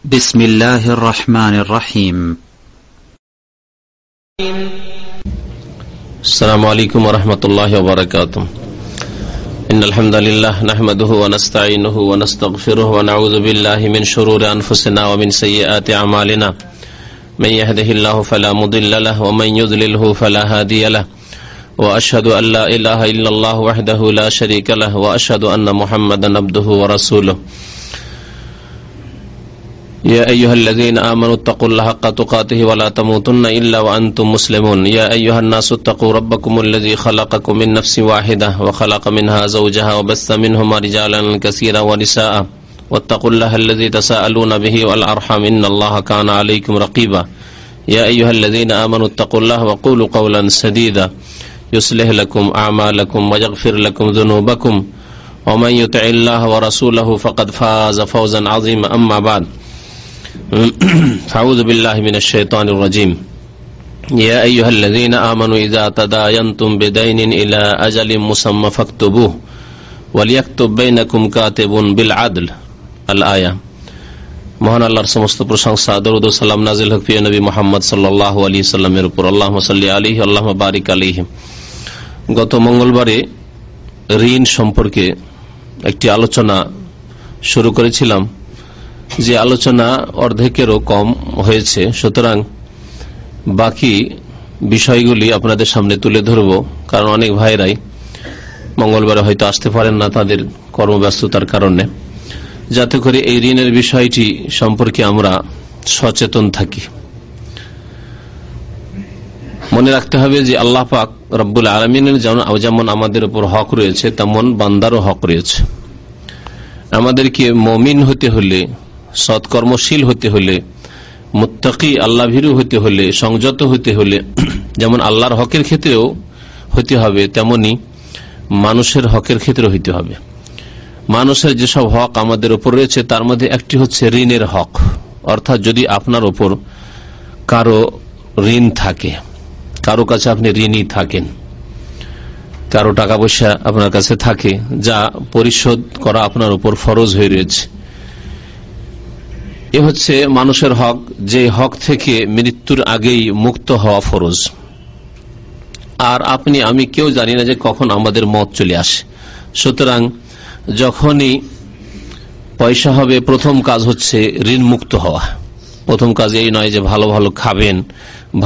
بسم الله الرحمن الرحيم. السلام عليكم ورحمة الله وبركاته. إن الحمد لله نحمده ونستعينه ونستغفره ونعوذ بالله من شرور أنفسنا ومن سيئات أعمالنا. من يهده الله فلا مضل له ومن يضلله فلا هادي له وأشهد أن لا إله إلا الله وحده لا شريك له وأشهد أن محمدا عبده ورسوله. يا أيها الذين آمنوا اتقوا الله حق تقاته ولا تموتن إلا وأنتم مسلمون. يا أيها الناس اتقوا ربكم الذي خلقكم من نفس واحدة وخلق منها زوجها وبث منهما رجالا كثيرا ونساء واتقوا الله الذي تساءلون به والأرحام إن الله كان عليكم رقيبا. يا أيها الذين آمنوا اتقوا الله وقولوا قولا سديدا يصلح لكم أعمالكم ويغفر لكم ذنوبكم ومن يطع الله ورسوله فقد فاز فوزا عظيما. أما بعد فأعوذ بالله من الشيطان الرجيم. يا أيها الذين آمنوا إذا تداينتم بدين إلى أجل مسمى فاكتبوه وليكتب بينكم كاتب بالعدل الآية. মহান আল্লাহর সমস্ত প্রশংসা, দরুদ ও সালাম নাজিল হোক প্রিয় নবী মুহাম্মদ সাল্লাল্লাহু আলাইহি সাল্লামের উপর। আল্লাহুম্মা সাল্লি আলাইহি আল্লাহুম্মা বারিক আলাইহি। গত মঙ্গলবারে ঋণ সম্পর্কে একটি আলোচনা শুরু করেছিলাম, যে আলোচনা অর্ধেকেরও কম হয়েছে। সুতরাং বাকি বিষয়গুলি আপনাদের সামনে তুলে ধরব, কারণ অনেক ভাইরাই মঙ্গলবারে হয়তো আসতে পারেন না তাদের কর্মব্যস্ততার কারণে, যাতে করে এই ঋণের বিষয়টি সম্পর্কে আমরা সচেতন থাকি। মনে রাখতে হবে যে আল্লাহ পাক রব্বুল আলামিনের যেমন আমাদের উপর হক রয়েছে, তেমন বান্দারও হক রয়েছে। আমাদেরকে মুমিন হতে হলে, সৎকর্মশীল হতে হলে, মুত্তাকি আল্লাহ ভীরু হতে হলে, সংযত হতে হলে যেমন আল্লাহর হকের ক্ষেত্রেও হতে হবে, তেমনি মানুষের হকের ক্ষেত্রে হইতে হবে। মানুষের যেসব হক আমাদের উপর রয়েছে তার মধ্যে একটি হচ্ছে ঋণের হক। অর্থাৎ যদি আপনার উপর কারো ঋণ থাকে, কারো কাছে আপনি ঋণী থাকেন, কারো টাকা পয়সা আপনার কাছে থাকে যা পরিশোধ করা আপনার উপর ফরজ হয়ে রয়েছে, এ হচ্ছে মানুষের হক, যে হক থেকে মৃত্যুর আগেই মুক্ত হওয়া ফরজ। আর আপনি আমি কেউ জানি না যে কখন আমাদের মত চলে আসে। সুতরাং যখনই পয়সা হবে, প্রথম কাজ হচ্ছে ঋণ মুক্ত হওয়া। প্রথম কাজ এই নয় যে ভালো ভালো খাবেন,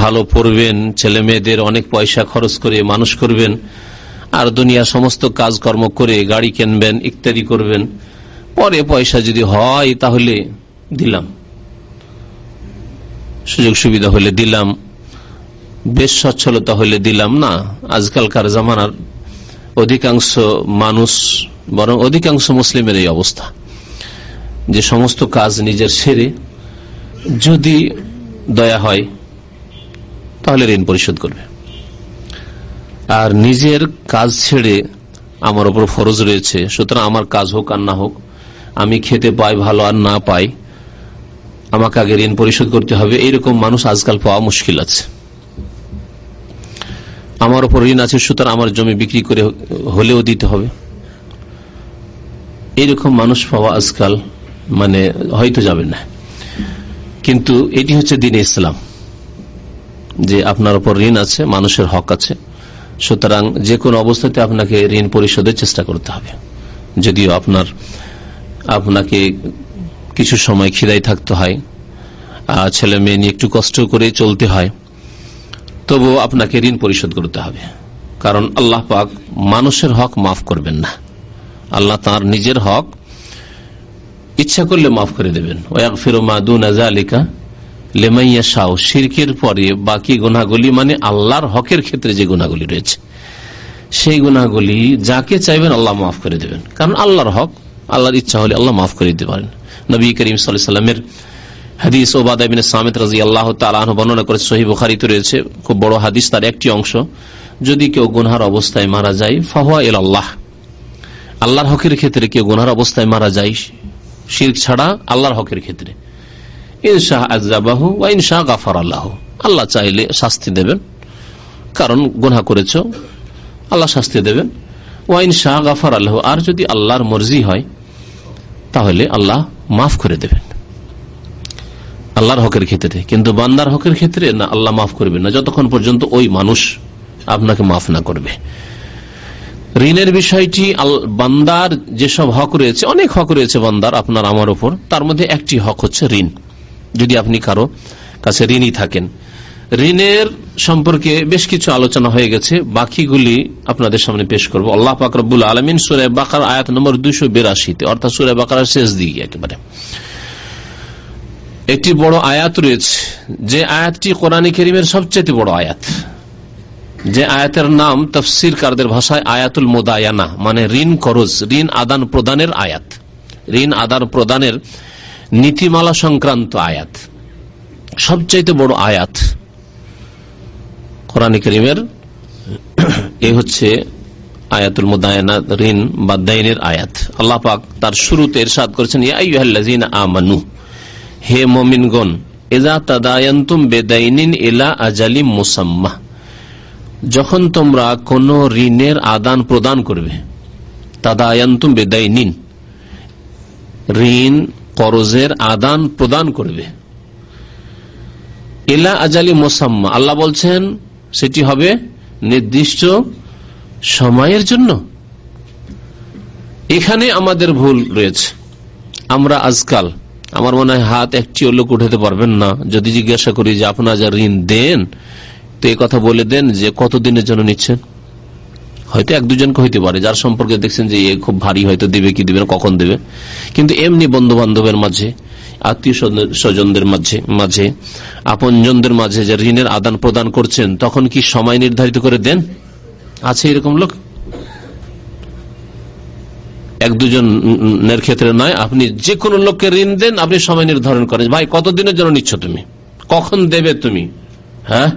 ভালো পড়বেন, ছেলে মেয়েদের অনেক পয়সা খরচ করে মানুষ করবেন, আর দুনিয়া সমস্ত কাজকর্ম করে গাড়ি কিনবেন ইত্যাদি করবেন, পরে পয়সা যদি হয় তাহলে দিলাম, সুযোগ সুবিধা হলে দিলাম, বেশ সচ্ছলতা হলে দিলাম না। আজকালকার জামানার অধিকাংশ মানুষ, বরং অধিকাংশ মুসলিমের এই অবস্থা যে সমস্ত কাজ নিজের সেরে যদি দয়া হয় তাহলে ঋণ পরিশোধ করবে, আর নিজের কাজ ছেড়ে আমার উপর ফরজ রয়েছে, সুতরাং আমার কাজ হোক আর না হোক, আমি খেতে পাই ভালো আর না পাই, আমাকে আগে ঋণ পরিশোধ করতে হবে, এইরকম মানুষ আজকাল পাওয়া মুশকিল আছে। আমার উপর ঋণ আছে, সুতরাং আমার জমি বিক্রি করে হলেও দিতে হবে, এইরকম মানুষ পাওয়া আজকাল মানে হয়তো যাবে না। কিন্তু এটি হচ্ছে দ্বীন ইসলাম, যে আপনার উপর ঋণ আছে, মানুষের হক আছে, সুতরাং যে কোনো অবস্থাতে আপনাকে ঋণ পরিশোধের চেষ্টা করতে হবে। যদিও আপনাকে কিছু সময় খিদায় থাকতে হয়, ছেলে মেয়ে নিয়ে একটু কষ্ট করে চলতে হয়, তবুও আপনাকে ঋণ পরিশোধ করতে হবে, কারণ আল্লাহ পাক মানুষের হক মাফ করবেন না। আল্লাহ তার নিজের হক ইচ্ছা করলে মাফ করে দেবেন। ওয়াগফিরু মা দুনা যালিকা লিমান ইয়াশা। শিরকের পরে বাকি গুনাহগুলি, মানে আল্লাহর হকের ক্ষেত্রে যে গুনাহগুলি রয়েছে, সেই গুনাহগুলি যাকে চাইবেন আল্লাহ মাফ করে দেবেন, কারণ আল্লাহর হক, আল্লাহর ইচ্ছা হলে আল্লাহ মাফ করে দিতে পারেন। নবী করিম সাল্লাল্লাহু আলাইহি ওয়াসাল্লামের হাদিস উবাদা ইবনে সামিত রাদিয়াল্লাহু তাআলা আনহু বর্ণনা করেছে, সহিহ বুখারীতে রয়েছে, খুব বড় হাদিস, তার একটি অংশ, যদি কেউ গুনার অবস্থায় মারা যায় ফাহুয়া ইলাল্লাহ, আল্লাহর হকের ক্ষেত্রে কেউ গুনার অবস্থায় মারা যায় শিরক ছাড়া আল্লাহর হকের ক্ষেত্রে, ইনশা আযাবাহু ওয়া ইনশা গাফারা লাহু, আল্লাহ চাইলে শাস্তি দেবেন, কারণ গুনাহ করেছো, আল্লাহ শাস্তি দেবেন। ওয়া ইনশা গাফারা লাহু, আর যদি আল্লাহর মর্জি হয় তাহলে আল্লাহ মাফ করে দেবেন। আল্লাহর হকের ক্ষেত্রে, কিন্তু বান্দার হকের ক্ষেত্রে না, আল্লাহ মাফ করবে না যতক্ষণ পর্যন্ত ওই মানুষ আপনাকে মাফ না করবে। ঋণের বিষয়টি বান্দার যেসব হক রয়েছে, অনেক হক রয়েছে বান্দার আপনার আমার উপর, তার মধ্যে একটি হক হচ্ছে ঋণ। যদি আপনি কারো কাছে ঋণী থাকেন, ঋণের সম্পর্কে বেশ কিছু আলোচনা হয়ে গেছে, বাকিগুলি আপনাদের সামনে পেশ করব। আল্লাহ পাক রব্বুল আলামিন সূরা বাকারা আয়াত নম্বর 282 অর্থাৎ সূরা বাকারার শেষ দিকে একেবারে একটি বড় আয়াত রয়েছে, যে আয়াতটি কোরআন কারীমের সবচেয়ে বড় আয়াত, যে আয়াতের নাম তাফসীরকারদের ভাষায় আয়াতুল মুদায়ানা, মানে ঋণ করজ, ঋণ আদান প্রদানের আয়াত, ঋণ আদান প্রদানের নীতিমালা সংক্রান্ত আয়াত, সবচাইতে বড় আয়াত কোরআন কারীমের। এই হচ্ছে আয়াতুল মুদায়ানা, ঋণ বা দাইনের আয়াত। আল্লাহ পাক তার শুরুতে ইরশাদ করেছেন, ইয়া আইয়ুহাল্লাযীনা আমানু, হে মুমিনগণ, ইযা তাদায়ানতুম বিদাইনিন ইলা আজালিম মুসাম্মা, যখন তোমরা কোন ঋণের আদান প্রদান করবে, তাদায়ানতুম বিদাইনিন, ঋণ করজের আদান প্রদান করবে, ইলা আজালি মুসাম্মা, আল্লাহ বলছেন সেটি হবে নির্দিষ্ট সময়ের জন্য। এখানে আমাদের ভুল রয়েছে। আমরা আজকাল, আমার মনে হয় হাত একটিও লোক উঠাতে পারবেন না যদি জিজ্ঞাসা করি যে আপনারা যা ঋণ দেন, তো এই কথা বলে দেন যে কতদিনের জন্য নিচ্ছেন। হয়তো এক দুজনকে হইতে পারে যার সম্পর্কে দেখছেন যে এ খুব ভারী, হয়তো দেবে কি দেবে না, কখন দেবে। কিন্তু এমনি বন্ধু বান্ধবের মাঝে, আত্মীয় স্বজনদের মাঝে, আপনজনদের মাঝে যে ঋণের আদান প্রদান করছেন, তখন কি সময় নির্ধারিত করে দেন? আছে এরকম লোক? এক দুজনের ক্ষেত্রে নয়, আপনি যে কোনো লোককে ঋণ দেন, আপনি সময় নির্ধারণ করেন, ভাই কতদিনের জন্য নিচ্ছ তুমি, কখন দেবে তুমি, হ্যাঁ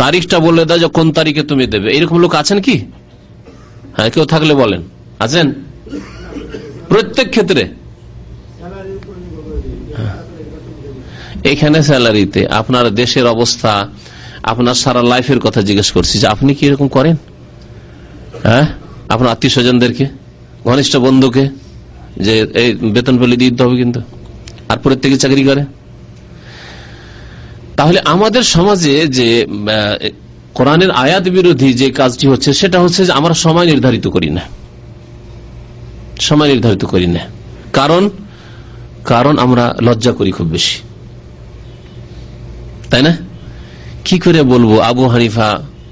তারিখটা বলে দাও যে কোন তারিখে তুমি দেবে। এরকম লোক আছেন কি? হ্যাঁ, কেউ থাকলে বলেন। আছেন? প্রত্যেক ক্ষেত্রে এখানে স্যালারিতে, আপনার দেশের অবস্থা, আপনার সারা লাইফের কথা জিজ্ঞেস করছি যে আপনি কি এরকম করেন? হ্যাঁ, আপনার আত্মীয় স্বজনদেরকে, ঘনিষ্ঠ বন্ধুকে যে এই বেতন পেলে দিতে হবে কিন্তু, আর প্রত্যেকে চাকরি করে। তাহলে আমাদের সমাজে যে কোরআনের আয়াত বিরোধী যে কাজটি হচ্ছে, সেটা হচ্ছে যে আমরা সময় নির্ধারিত করি না, সময় নির্ধারিত করি না। কারণ আমরা লজ্জা করি খুব বেশি, তাই না? কি করে বলবো আবু হানিফা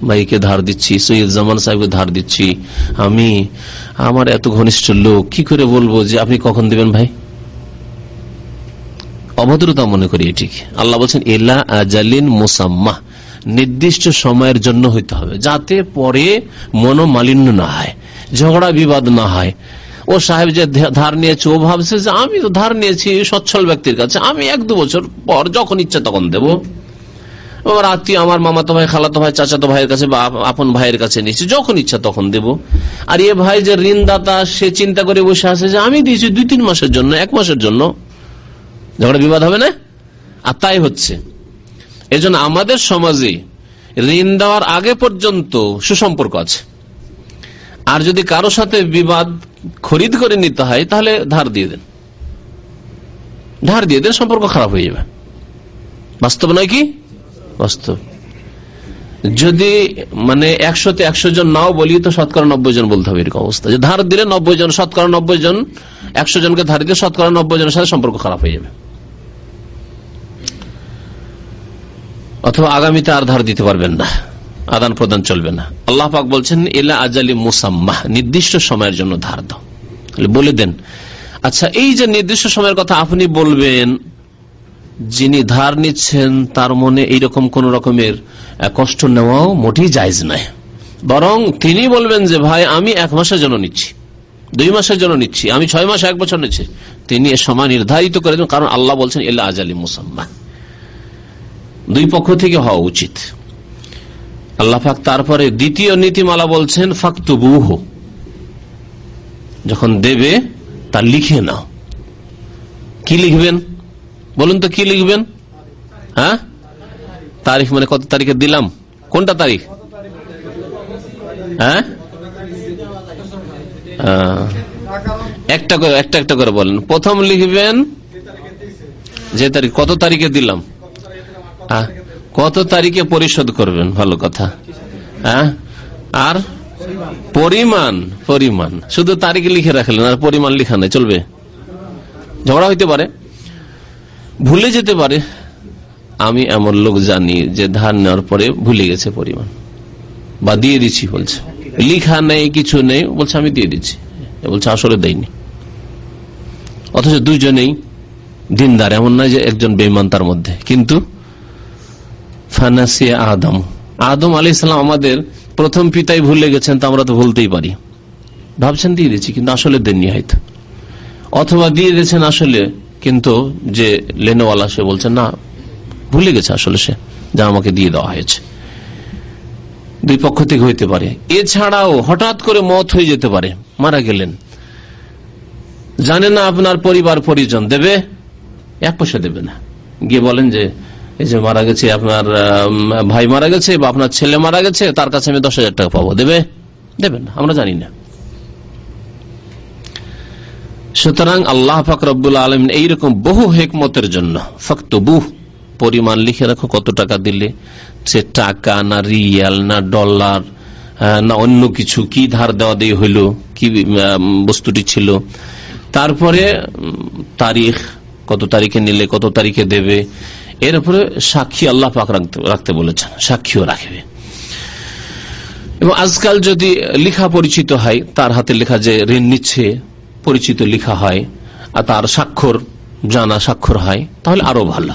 ভাইকে ধার দিচ্ছি, সৈয়দ জামান সাহেবকে ধার দিচ্ছি, আমি আমার এত ঘনিষ্ঠ লোক, কি করে বলবো যে আপনি কখন দিবেন ভাই? অভদ্রতা মনে করি এটি। আল্লাহ বলছেন ইলা আজালিন মুসাম্মা, নির্দিষ্ট সময়ের জন্য হইতে হবে, যাতে পরে মনোমালিন্য না হয়, ঝগড়া বিবাদ না হয়। ও সাহেব যে ধার নিয়েছে, ও ভাবছে যে আমি তো ধার নিয়েছি সচ্ছল ব্যক্তির কাছে, আমি 1-2 বছর পর যখন ইচ্ছা তখন দেব। আমার আত্মীয়, আমার মামাতো ভাই, খালাতো ভাই, চাচাতো ভাইয়ের কাছে বা আপন ভাইয়ের কাছে নিয়েছি, যখন ইচ্ছা তখন দেব। আর এ ভাই যে ঋণদাতা, সে চিন্তা করে বসে আছে যে আমি দিয়েছি 2-3 মাসের জন্য, 1 মাসের জন্য, ঝগড়া বিবাদ হবে না? আর তাই হচ্ছে। এজন্য আমাদের সমাজে ঋণ দেওয়ার আগে পর্যন্ত সুসম্পর্ক আছে, আর যদি কারো সাথে বিবাদ খরিদ করে নিতে হয় তাহলে ধার দিয়ে দেন, সম্পর্ক খারাপ হয়ে যাবে। বাস্তব নয় কি? বাস্তব। যদি মানে 100-তে 100 জন নাও বলি তো শতকরা 90 জন বলতে হবে, এরকম অবস্থা যে ধার দিলে 90 জন, শতকরা 90 জন, 100 জনকে ধার দিলে শতকরা 90 জনের সাথে সম্পর্ক খারাপ হয়ে যাবে, অথবা আগামীতে আর ধার দিতে পারবেন না, আদান প্রদান চলবে না। আল্লাহ পাক বলছেন ইলা আজালি মুসাম্মা, নির্দিষ্ট সময়ের জন্য ধার দাও, বলে দেন। আচ্ছা, এই যে নির্দিষ্ট সময়ের কথা আপনি বলবেন, যিনি ধার নিচ্ছেন তার মনে এইরকম কোন রকমের কষ্ট নেওয়াও মোটেই জায়েজ নাই, বরং তিনি বলবেন যে ভাই আমি 1 মাসের জন্য নিচ্ছি, 2 মাসের জন্য নিচ্ছি, আমি 6 মাস 1 বছর নিচ্ছি। তিনি এ সময় নির্ধারিত করে দেন, কারণ আল্লাহ বলছেন ইলা আজালি মুসাম্মা, 2 পক্ষ থেকে হওয়া উচিত। আল্লাহ পাক তারপরে দ্বিতীয় নীতিমালা বলছেন ফাকতুবুহু, যখন দেবে তা লিখে নাও। কি লিখবেন বলুন তো, কি লিখবেন? হ্যাঁ, তারিখ মানে কত তারিখে দিলাম, কোনটা তারিখ? হ্যাঁ, একটা করে বলেন। প্রথম লিখবেন যে তারিখ, কত তারিখে দিলাম, কত তারিখে পরিশোধ করবেন, ভালো কথা। আর পরিমাণ শুধু তারিখ লিখে রাখলেন আর পরিমাণ লিখা নেই, চলবে? ঝগড়া হইতে পারে, ভুলে যেতে পারে। আমি এমন লোক জানি যে ধার নেওয়ার পরে ভুলে গেছে পরিমাণ, বা দিয়ে দিচ্ছি বলছে, লিখা নেই, কিছু নেই, বলছে আমি দিয়ে দিচ্ছি, বলছে আসলে দেয়নি। অথচ দুইজনেই দিনদার, এমন নয় যে একজন বেঈমান তার মধ্যে। কিন্তু ফানাসিয়া আদম আলাইহিস সালাম আমাদের প্রথম পিতাই ভুলে গেছেন, তা আমরা তো ভুলতেই পারি। ভাবছেন দিয়ে দিচ্ছি, কিন্তু আসলে দেননি হয়তো, অথবা দিয়ে দিয়েছেন আসলে, কিন্তু যে লেনেওয়ালা সে বলছে না, ভুলে গেছে আসলে সে যা আমাকে দিয়ে দেওয়া হয়েছে। দুই পক্ষ থেকে হইতে পারে। এছাড়াও হঠাৎ করে মওত হয়ে যেতে পারে, মারা গেলেন, জানে না আপনার পরিবার পরিজন, দেবে? এক পয়সা দেবে না। গিয়ে বলেন যে এই যে মারা গেছে, আপনার ভাই মারা গেছে বা আপনার ছেলে মারা গেছে, তার কাছে আমি 10,000 টাকা পাবো, দেবে? দেবেন না, আমরা জানি না। সুতরাং আল্লাহ পাক রব্বুল আলামিন এইরকম বহু হিকমতের জন্য ফাকতুবুহ, পরিমাণ লিখে রাখো, কত টাকা দিলে, সে টাকা না রিয়াল না ডলার না অন্য কিছু, কি ধার দেওয়া দিয়ে হইল, কি বস্তুটি ছিল, তারপরে তারিখ, কত তারিখে নিলে কত তারিখে দেবে, এর উপরে সাক্ষী আল্লাহ পাক রাখতে বলেছেন, সাক্ষীও রাখবে। এবং আজকাল যদি লিখা পরিচিত হয়, তার হাতে লেখা যে ঋণ নিচ্ছে পরিচিত লিখা হয়, আর তার স্বাক্ষর জানা স্বাক্ষর হয়, তাহলে আরো ভালো।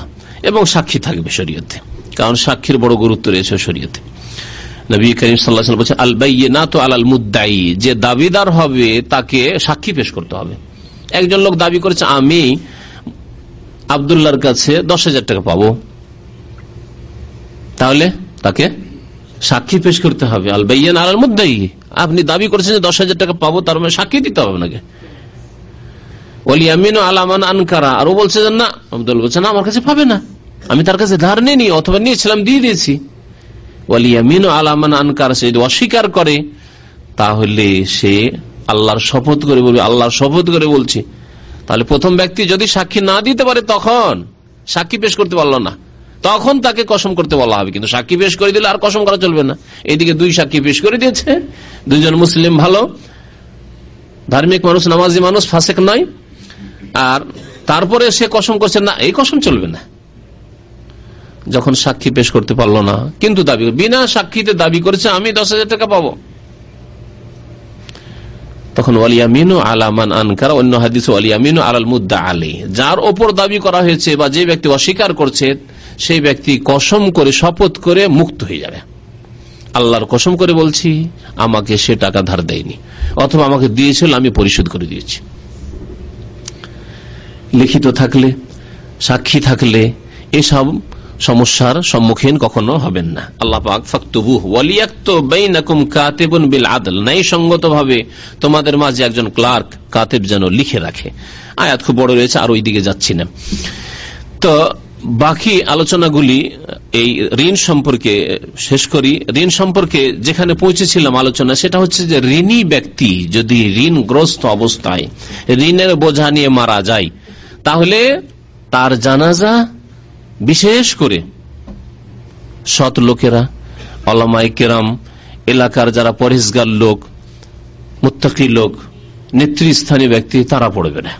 এবং সাক্ষী থাকবে শরীয়তে, কারণ সাক্ষীর বড় গুরুত্ব রয়েছে শরীয়তে। নবী করিম সাল্লাল্লাহু আলাইহি ওয়াসাল্লাম বলেছেন, আল বাইয়িনাতু আলাল মুদ্দাই, যে দাবিদার হবে তাকে সাক্ষী পেশ করতে হবে। একজন লোক দাবি করেছে আমি আব্দুল্লাহর কাছে 10,000 টাকা পাবো, তাহলে তাকে সাক্ষী পেশ করতে হবে। আল বাইয়িন আলাল মুদ্দাই, আপনি দাবি করেছেন যে 10,000 টাকা পাবো, তার মানে সাক্ষী দিতে হবে আপনাকে। ওয়াল ইয়ামিনু আলা মান আনকারা, আর ও বলছে যে না, আব্দুল বলছে না, আমার কাছে পাবে না, আমি তার কাছে ধার নেইনি, অথবা নিয়েছিলাম দিয়ে দিয়েছি। ওয়াল ইয়ামিনু আলা মান আনকারা, সে যদি অস্বীকার করে তাহলে সে আল্লাহর শপথ করে বলবে, আল্লাহর শপথ করে বলছি। তাহলে প্রথম ব্যক্তি যদি সাক্ষী না দিতে পারে, তখন সাক্ষী পেশ করতে পারলো না, তখন তাকে কসম করতে বলা হবে। কিন্তু সাক্ষী পেশ করে দিলে আর কসম করা চলবে না। এইদিকে দুই সাক্ষী পেশ করে দিয়েছে, দুইজন মুসলিম ভালো ধার্মিক মানুষ, নামাজি মানুষ, ফাসেক নয়, আর তারপরে সে কসম করছে না, এই কসম চলবে না। যখন সাক্ষী পেশ করতে পারলো না, কিন্তু দাবি বিনা সাক্ষীতে দাবি করেছে আমি 10,000 টাকা পাবো, তখন ওয়ালিয়ামিনু আলা মান আনকার, অন্য হাদিসে ওয়ালিয়ামিনু আলাল মুদ্দা আলী, যার ওপর দাবি করা হয়েছে বা যে ব্যক্তি অস্বীকার করছে, সেই ব্যক্তি কসম করে শপথ করে মুক্ত হয়ে যাবে। আল্লাহর কসম করে বলছি আমাকে সে টাকা ধার দেয়নি, অথবা আমাকে দিয়েছিল আমি পরিশোধ করে দিয়েছি। লিখিত থাকলে, সাক্ষী থাকলে এসব সমস্যার সম্মুখীন কখনো হবেন না। আল্লাহ পাক ফাকতুবুহু ওয়ালিয়াকতুব বাইনাকুম কাতিবুন বিল আদল, ন্যায়সঙ্গতভাবে তোমাদের মাঝে একজন ক্লার্ক, কাতিব যেন লিখে রাখে। আয়াত খুব বড় রয়েছে, আর ওই দিকে যাচ্ছি না। তো বাকি আলোচনাগুলি এই ঋণ সম্পর্কে শেষ করি। ঋণ সম্পর্কে যেখানে পৌঁছেছিলাম আলোচনা, সেটা হচ্ছে যে ঋণী ব্যক্তি যদি ঋণগ্রস্ত অবস্থায় ঋণের বোঝা নিয়ে মারা যায়, তাহলে তার জানাজা বিশেষ করে সৎ লোকেরা, ওলামায়ে কেরাম, এলাকার যারা পরহেজগার লোক, মুত্তাকি লোক, নেতৃস্থানীয় ব্যক্তি, তারা পড়বে না,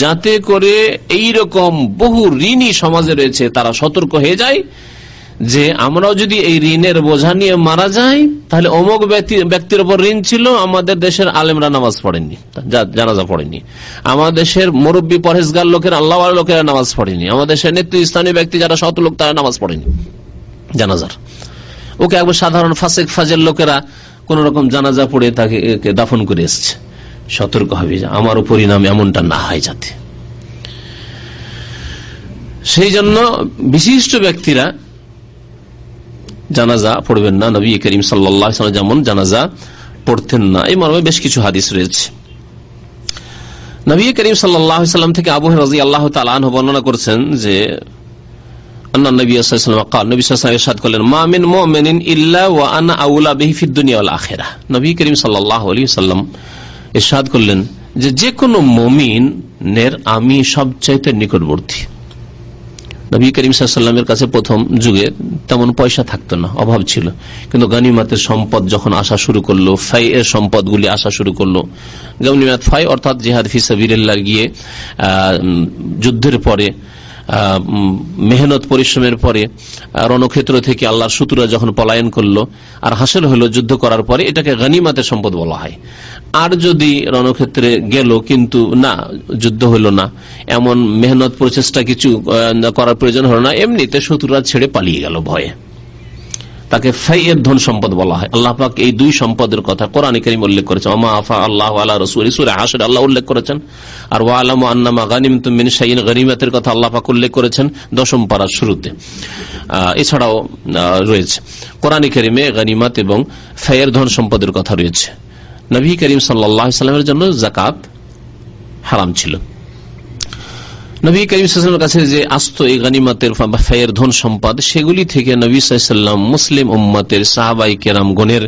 যাতে করে এইরকম বহু ঋণী সমাজে রয়েছে, তারা সতর্ক হয়ে যায় যে আমরাও যদি এই ঋণের বোঝা নিয়ে মারা যাই, তাহলে অমুক ব্যক্তির উপর ঋণ ছিল, আমাদের দেশের আলেমরা নামাজ পড়েননি, জানাজা পড়েনি, আমাদের দেশের মুরব্বী পরহেজগার লোকের, আল্লাহওয়ালা লোকেরা নামাজ পড়েনি, আমাদের দেশের নেতৃস্থানীয় ব্যক্তি যারা শত লোক, তারা নামাজ পড়েনি জানাজার। ওকে একবার সাধারণ ফাসেক ফাজের লোকেরা কোন রকম জানাজা পড়ে তাকে দাফন করে এসছে। সতর্ক হবে যে আমারও পরিণাম এমনটা না হয় যাতে। সেই জন্য বিশিষ্ট ব্যক্তিরা জানাজা পড়বেন না। নবী করিম সাল্লাল্লাহু আলাইহি ওয়াসাল্লাম যেমন জানাজা পড়তেন না, এই মর্মে বেশ কিছু হাদিস রয়েছে। নবী করিম সাল্লাল্লাহু আলাইহি ওয়াসাল্লাম থেকে আবু হুরায়রা রাদিয়াল্লাহু তাআলা আনহু বর্ণনা করেছেন যে আন্না নবী সাল্লাল্লাহু আলাইহি ওয়াসাল্লাম قال, নবী সাল্লাল্লাহু আলাইহি ওয়াসাল্লাম ইরশাদ করলেন, মা মিন মুমিনিন ইল্লা ওয়া আনা আউলা বিহি ফিদ দুনিয়া ওয়াল আখিরাহ। নবী করিম সাল্লাল্লাহু আলাইহি ওয়াসাল্লাম ইরশাদ করলেন যে যে কোনো মুমিনের আমি সবচাইতে নিকটবর্তী, নবী করিম সাল্লাল্লাহু আলাইহি ওয়াসাল্লামের কাছে প্রথম যুগে তেমন পয়সা থাকতো না, অভাব ছিল, কিন্তু গনিমতের সম্পদ যখন আসা শুরু করলো, ফাই এর সম্পদগুলি আসা শুরু করলো, গনিমত ফাই অর্থাৎ জিহাদ ফি সাবিলিল্লাহ গিয়ে যুদ্ধের পরে মেহনত পরিশ্রমের পরে রণক্ষেত্র থেকে আল্লাহর শত্রুরা যখন পলায়ন করলো আর হাসিল হলো যুদ্ধ করার পরে, এটাকে গনিমতের সম্পদ বলা হয়। আর যদি রণক্ষেত্রে গেল কিন্তু না যুদ্ধ হলো না, এমন মেহনত প্রচেষ্টা কিছু করার প্রয়োজন হলো না, এমনিতে শত্রুরা ছেড়ে পালিয়ে গেল ভয়ে, তাকে ফাইয়ের ধন সম্পদ বলা হয়। আল্লাহ পাক এই দুই সম্পদের কথা কোরআনে কারীমে উল্লেখ করেছেন। ওমা আফা আল্লাহু আলা রাসূলিহি সূরা হাশর আল্লাহ উল্লেখ করেছেন। আর ওয়ালামু আন্নামা গানিমতুম মিন শাইইন গনিমতের কথা আল্লাহ পাক উল্লেখ করেছেন 10ম পারার শুরুতে। এছাড়াও রয়েছে কোরআনে কারীমে গনিমত এবং ফাইয়ের ধন সম্পদের কথা রয়েছে। নবী করিম সাল্লাল্লাহু আলাইহি ওয়াসাল্লামের জন্য যাকাত হারাম ছিল। নবী করিম সাল্লাল্লাহু আলাইহি ওয়াসাল্লামের কাছে যে আসতো এই গনিমতের ফাইয়ের ধন সম্পদ, সেগুলি থেকে নবী সাল্লাল্লাহু আলাইহি ওয়াসাল্লাম মুসলিম উম্মতের সাহাবায়ে কেরামগণের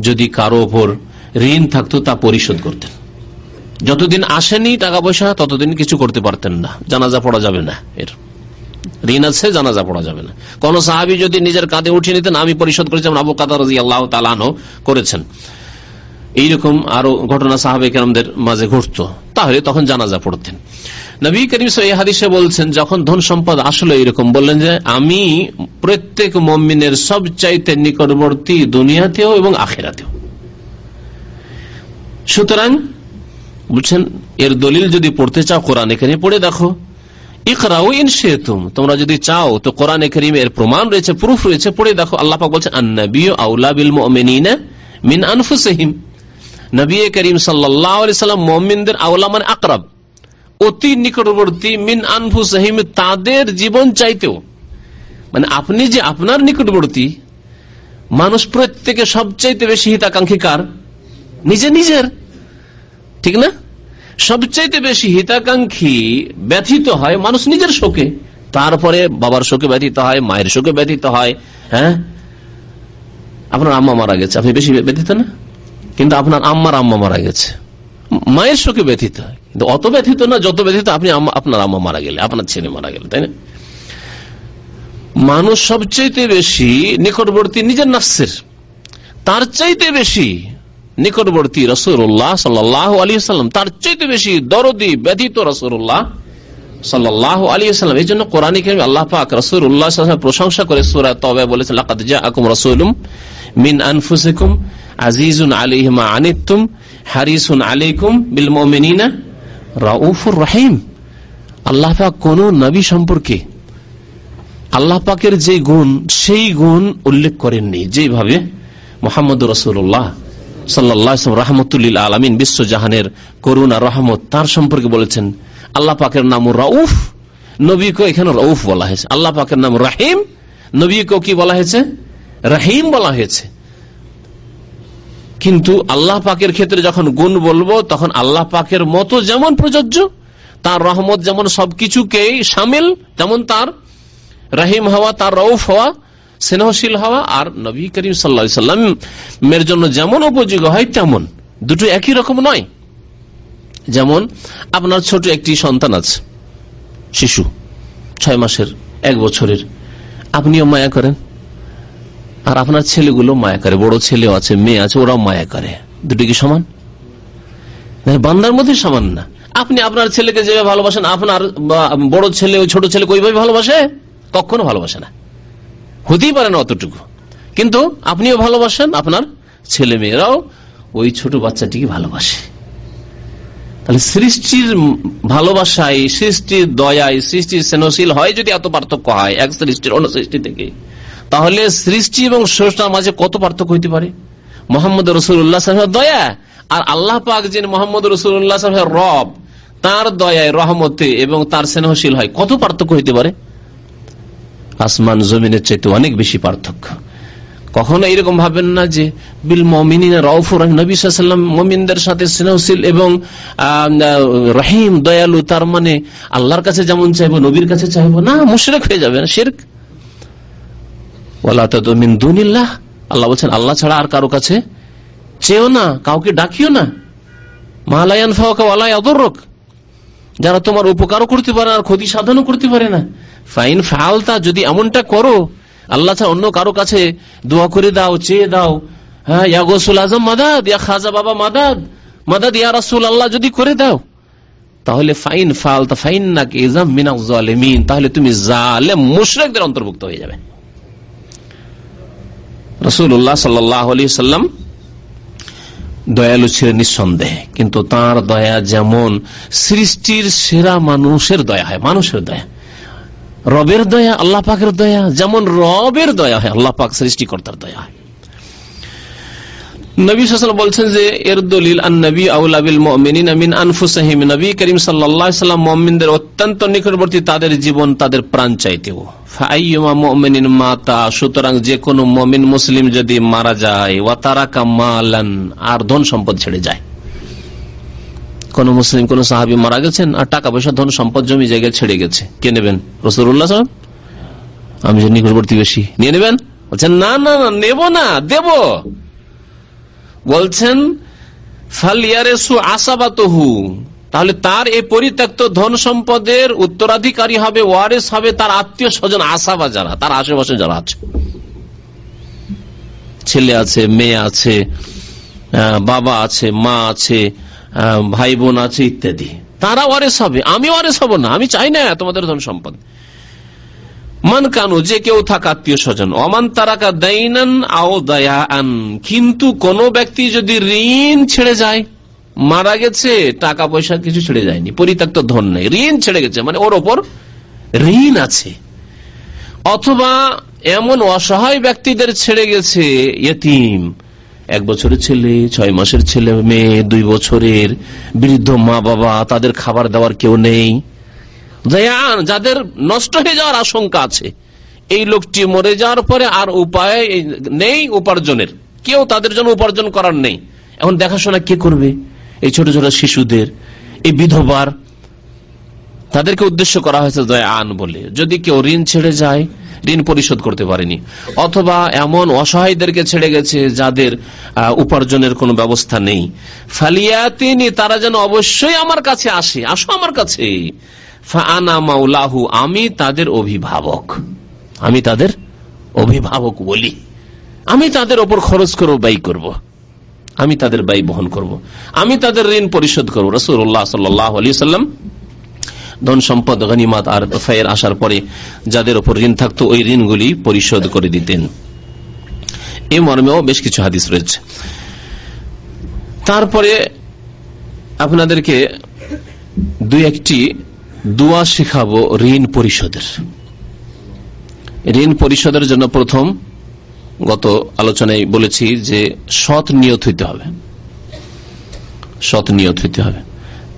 যদি কারো উপর ঋণ থাকতো তা পরিশোধ করতেন। যতদিন আসেনি টাকা পয়সা ততদিন কিছু করতে পারতেন না, জানাজা পড়া যাবে না, এর ঋণ আছে জানাজা পড়া যাবে না। কোন সাহাবী যদি নিজের কাঁধে উঠিয়ে নিতেন আমি পরিশোধ করেছি, আবু কাতাদা রাদিয়াল্লাহু তাআলা আনহু করেছেন, এইরকম আরো ঘটনা সাহাবায়ে কেরামদের মাঝে ঘটতো, তাহলে তখন জানাজা পড়তেন। নবী করিম সাল্লাল্লাহু আলাইহি হাদিসে বলছেন, যখন ধন সম্পদ আসলে এরকম বললেন যে আমি প্রত্যেক মুমিনের সবচাইতে নিকটবর্তী দুনিয়াতেও এবং আখিরাতেও। সুতরাং বলছেন এর দলিল যদি পড়তে চাও কোরআনে কারীমে পড়ে দেখো, ইকরাউ ইন শিতুম, তোমরা যদি চাও তো কোরআনে কারীমে এর প্রমাণ রয়েছে, প্রুফ রয়েছে, পড়ে দেখো। আল্লাহ পাক বলছেন আন-নাবিয়্যু আউলা বিল মুমিনিনা মিন আনফুসিহিম, নবী করিম সাল্লাল্লাহু আলাইহি সাল্লাম মুমিনদের আওলা মানে আকরাব, অতি নিকটবর্তী, মিন আনফুসিহিম তাদের জীবন চাইতেও, মানে আপনি যে আপনার নিকটবর্তী মানুষ প্রত্যেকে সবচাইতে বেশি হিতাকাঙ্ক্ষী কার? নিজের, ঠিক না? সবচাইতে বেশি হিতাকাঙ্ক্ষী ব্যথিত হয় মানুষ নিজের শোকে, তারপরে বাবার শোকে ব্যথিত হয়, মায়ের শোকে ব্যথিত হয়। হ্যাঁ, আপনার আম্মা মারা গেছে, আপনি বেশি ব্যথিত না? কিন্তু আপনার আম্মার আম্মা মারা গেছে, মায়ের শোকে ব্যথিত হয়, কিন্তু অত ব্যথিত না যত ব্যথিত আপনি আপনার আম্মা মারা গেলে, আপনার ছেলে মারা গেলে, তাই না? মানুষ সবচাইতে বেশি নিকটবর্তী নিজের নফসের, তার চাইতে বেশি নিকটবর্তী রাসূলুল্লাহ সাল্লাল্লাহু আলাইহি ওয়াসাল্লাম, তার চাইতে বেশি দরদি ব্যথিত রাসূলুল্লাহ সাল্লাল্লাহু আলাইহি ওয়াসাল্লাম। এই জন্য কোরআনে কারীমে আল্লাহ পাক রাসূলুল্লাহ সাল্লাল্লাহু আলাইহি ওয়াসাল্লাম প্রশংসা করে সূরা তাওবা বলেছেন, লাকাদ জাআকুম রাসূলুম মিন আনফুসিকুম আজিজুন আলাইহি মা আনিতুম হারিসুন আলাইকুম বিল মুমিনিনা রাউফুর রহিম। আল্লাহ পাক কোন নবী সম্পর্কে আল্লাহ পাকের যে গুণ সেই গুণ উল্লেখ করেননি, যেভাবে মুহাম্মদুর রাসূলুল্লাহ সাল্লাল্লাহু আলাইহি ওয়াসাল্লাম রাহমাতুল লিল আলামিন, বিশ্বজাহানের করুণা রহমত, তার সম্পর্কে বলেছেন। আল্লাহ পাকের নাম রাউফ, নবীকে এখানে রাউফ বলা হয়েছে। আল্লাহ পাকের নাম রাহিম, নবীকে কি বলা হয়েছে? রাহিম বলা হয়েছে। কিন্তু আল্লাহ পাকের ক্ষেত্রে যখন গুণ বলবো তখন আল্লাহ পাকের মতো যেমন প্রযোজ্য, তার রহমত যেমন সবকিছুকেই শামিল, যেমন তার রাহিম হওয়া, তার রাউফ হওয়া, স্নেহশীল হওয়া, আর নবী করিম সাল্লাল্লাহু আলাইহি সাল্লামের জন্য যেমন উপযোগী হয় তেমন, দুটো একই রকম নয়। যেমন আপনার ছোট একটি সন্তান আছে, শিশু 6 মাসের, 1 বছরের, আপনিও মায়া করেন আর আপনার ছেলেগুলো মায়া করে, বড় ছেলেও আছে, মেয়ে আছে, ওরাও মায়া করে, দুটো কি সমান? বান্দার মধ্যে সমান না। আপনি আপনার ছেলেকে যেভাবে ভালোবাসেন, আপনার বড় ছেলে ওই ছোট ছেলেকে ওইভাবে ভালোবাসে? কখনো ভালোবাসে না, হতেই পারে না অতটুকু। কিন্তু আপনিও ভালোবাসেন, আপনার ছেলে মেয়েরাও ওই ছোট বাচ্চাটিকে ভালোবাসে। তাহলে সৃষ্টির ভালোবাসায়, সৃষ্টির দয়ায়, সৃষ্টির স্নেহশীল হয় যদি এত পার্থক্য হয় এক সৃষ্টির অন্য সৃষ্টি থেকে, তাহলে সৃষ্টি এবং স্রষ্টার মাঝে কত পার্থক্য হইতে পারে? মুহাম্মদ রাসূলুল্লাহ সাল্লাল্লাহু আলাইহি ওয়াসাল্লাম দয়া, আর আল্লাহ পাক যিনি মুহাম্মদ রাসূলুল্লাহ সাল্লাল্লাহু আলাইহি ওয়াসাল্লাম রব, তার দয়ায়, রহমতে এবং তার স্নেহশীল হয়, কত পার্থক্য হইতে পারে? আসমান জমিনের চাইতে অনেক বেশি পার্থক্য। কখনো এরকম ভাবেন না যে বিল মুমিনিনা রাউফুর রহিম, নবী সাল্লাল্লাহু আলাইহি ওয়াসাল্লাম মুমিনদের সাথে স্নেহশীল এবং রহিম, দয়ালু, তার মানে আল্লাহর কাছে যেমন চাইবো নবীর কাছে চাইবো না, মুশরিক হয়ে যাবে, শিরক। ওয়ালা তাদউ মিন দুনিল্লাহ, আল্লাহ বলেন আল্লাহ ছাড়া আর কারো কাছে চেও না, কাউকে ডাকিও না। মা লা ইয়ানফাউকা ওয়া লা ইয়াদুররুক, যারা তোমার উপকারও করতে পারে আর ক্ষতি সাধনও করতে পারে না। ফাইন ফালতা, যদি এমনটা করো, আল্লাহ ছাড়া অন্য কারো কাছে দোয়া করে দাও, চেয়ে দাও, হ্যাঁ, ইয়া গৌসুল আজম মাদাদ, ইয়া খাজা বাবা মাদাদ, মাদাদ ইয়া রাসূল আল্লাহ, যদি করে দাও, তাহলে ফাইন ফালতা ফাইন্নাকা ইযাম মিনাজ জালিমিন, তাহলে তুমি জালেম মুশরিকদের অন্তর্ভুক্ত হয়ে যাবে। রাসূলুল্লাহ সাল্লাল্লাহু আলাইহি ওয়াসাল্লাম দয়ালু ছিলেন নিঃসন্দেহে, কিন্তু তার দয়া যেমন সৃষ্টির সেরা মানুষের দয়া হয়, মানুষের দয়া, রবের দয়া, আল্লাহ পাকের দয়া যেমন রবের দয়া হয়, আল্লাহ পাক সৃষ্টিকর্তার দয়া হয়। নবী সাল্লাল্লাহু আলাইহি ওয়াসাল্লাম বলছেন যে এর দলিল আন-নবী আউলা বিল মুমিনিনা মিন আনফুসিহিম, নবী করিম সাল্লাল্লাহু আলাইহি ওয়াসাল্লাম মুমিনদের অত্যন্ত নিকটবর্তী, তাদের জীবন তাদের প্রাণ চাইতেও। ফাআইয়ুমা মুমিনিন মাতা, সুতরাং যে কোনো মুমিন মুসলিম যদি মারা যায়, ওয়া তারাকা মালান, আর ধন সম্পদ ছেড়ে যায়, কোন মুসলিম কোন সাহাবী মারা গেছেন আর টাকা পয়সা ধন সম্পদ জমি জায়গায় ছেড়ে গেছে, কে নেবেন? রাসূলুল্লাহ সাল্লাল্লাহু আলাইহি ওয়াসাল্লাম, আমি যে নিকটবর্তী বেশি, নিয়ে নেবেন? বলছেন না না না, নেব না, দেব। বলছেন ফালিয়ারেসু আসাবাতহু, তাহলে তার এই পরিত্যক্ত ধন সম্পদের উত্তরাধিকারী হবে, ওয়ারিস হবে তার আত্মীয় স্বজন, আসাবা যারা, তার আশেপাশে যারা আছে, ছেলে আছে, মেয়ে আছে, বাবা আছে, মা আছে, ভাই বোন আছে ইত্যাদি, তারা ওয়ারিস হবে। আমি ওয়ারিস হব না, আমি চাই না তোমাদের ধন সম্পদ। মান কানু, যে কেউ থাকা আত্মীয় স্বজন, অমান তারাকা দাইনান আও দায়ান, কিন্তু কোন ব্যক্তি যদি ঋণ ছেড়ে যায়, মারা গেছে টাকা পয়সা কিছু ছেড়ে যায়নি, পরিত্যক্ত ধন নেই, ঋণ ছেড়ে গেছে, মানে ওর ওপর ঋণ আছে, অথবা এমন অসহায় ব্যক্তিদের ছেড়ে গেছে, ইয়েতিম, 1 বছরের ছেলে, 6 মাসের ছেলে মেয়ে, 2 বছরের বৃদ্ধ মা বাবা, তাদের খাবার দেওয়ার কেউ নেই, যাদের নষ্ট হয়ে যাওয়ার আশঙ্কা আছে, এই লোকটি মরে যাওয়ার পরে আর উপায় নেই উপার্জনের, কেউ তাদের জন্য উপার্জন করার নেই, এখন দেখাশোনা কে করবে? এই ছোট ছোট শিশুদের, এই বিধবার, তাদেরকে উদ্দেশ্য করা হয়েছে দয়ান বলে। যদি কেউ ঋণ ছেড়ে যায়, ঋণ পরিশোধ করতে পারেনি, অথবা এমন অসহায়দেরকে ছেড়ে গেছে যাদের উপার্জনের কোনো ব্যবস্থা নেই, ফালিয়াতিনি, তারা যেন অবশ্যই আমার কাছে আসে, আসো আমার কাছে, ফাআনা মাওলাহু, আমি তাদের অভিভাবক, আমি তাদের অভিভাবক বলি, আমি তাদের ওপর খরচ করব, ব্যয় করব, আমি তাদের ব্যয় বহন করব, আমি তাদের ঋণ পরিশোধ করব। রাসূলুল্লাহ সাল্লাল্লাহু আলাইহি ওয়াসাল্লাম ধন সম্পদ, গনিমত আর ফায়ের আসার পরে যাদের ওপর ঋণ থাকতো ওই ঋণগুলি পরিশোধ করে দিতেন। এই মর্মেও বেশ কিছু হাদিস রয়েছে। তারপরে আপনাদেরকে 2-1টি দোয়া শেখাবো ঋণ পরিশোধের। ঋণ পরিশোধের জন্য প্রথম, গত আলোচনায় বলেছি যে সৎ নিয়ত হইতে হবে, সৎ নিয়ত হইতে হবে,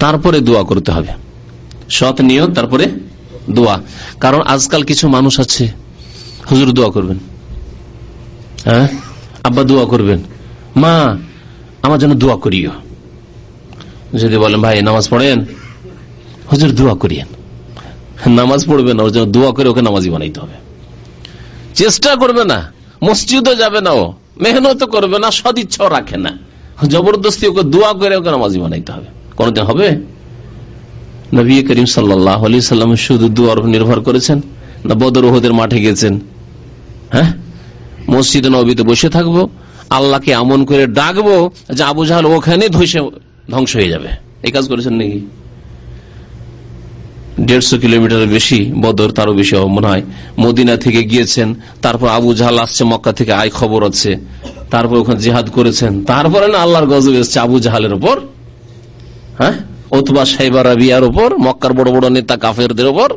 তারপরে দোয়া করতে হবে, সৎ নিয়ত তারপরে দোয়া। কারণ আজকাল কিছু মানুষ আছে, হুজুর দোয়া করবেন, হ্যাঁ আব্বা দোয়া করবেন, মা আমার জন্য দোয়া করিও। যদি বলেন ভাই নামাজ পড়েন, হুজুর দোয়া করিয়েন, নামাজ পড়বে না, ওর জন্য দোয়া করে ওকে নামাজি বানাইতে হবে। চেষ্টা করবে না, মসজিদও যাবে না, ও মেহনত করবে না, সদিচ্ছাও রাখে না, জবরদস্তি ওকে দোয়া করে ওকে নামাজি বানাইতে হবে, কোনদিন হবে? নবী করিম সাল্লাল্লাহু আলাইহি ওয়াসাল্লাম শুধু দোয়ার উপর নির্ভর করেছেন না বদর উহুদের মাঠে গেছেন? হ্যাঁ, মসজিদে নববীতে বসে থাকবো, আল্লাহকে এমন করে ডাকবো যে আবু জাহেল ওখানে ধ্বংস হয়ে যাবে, এই কাজ করেছেন নাকি? 150 কিলোমিটারের বেশি বদর, তারও বেশি মনে হয়। মদিনা থেকে গিয়েছেন, তারপর আবু জাহাল আসছে মক্কা থেকে, আয় খবর আছে, তারপর ওখানে জিহাদ করেছেন, তারপরে না আল্লাহর গজব এসেছে আবু জাহালের উপর, হ্যাঁ, উতবা সাইবা রাবিয়ার উপর, মক্কার বড় বড় নেতা কাফেরদের উপর।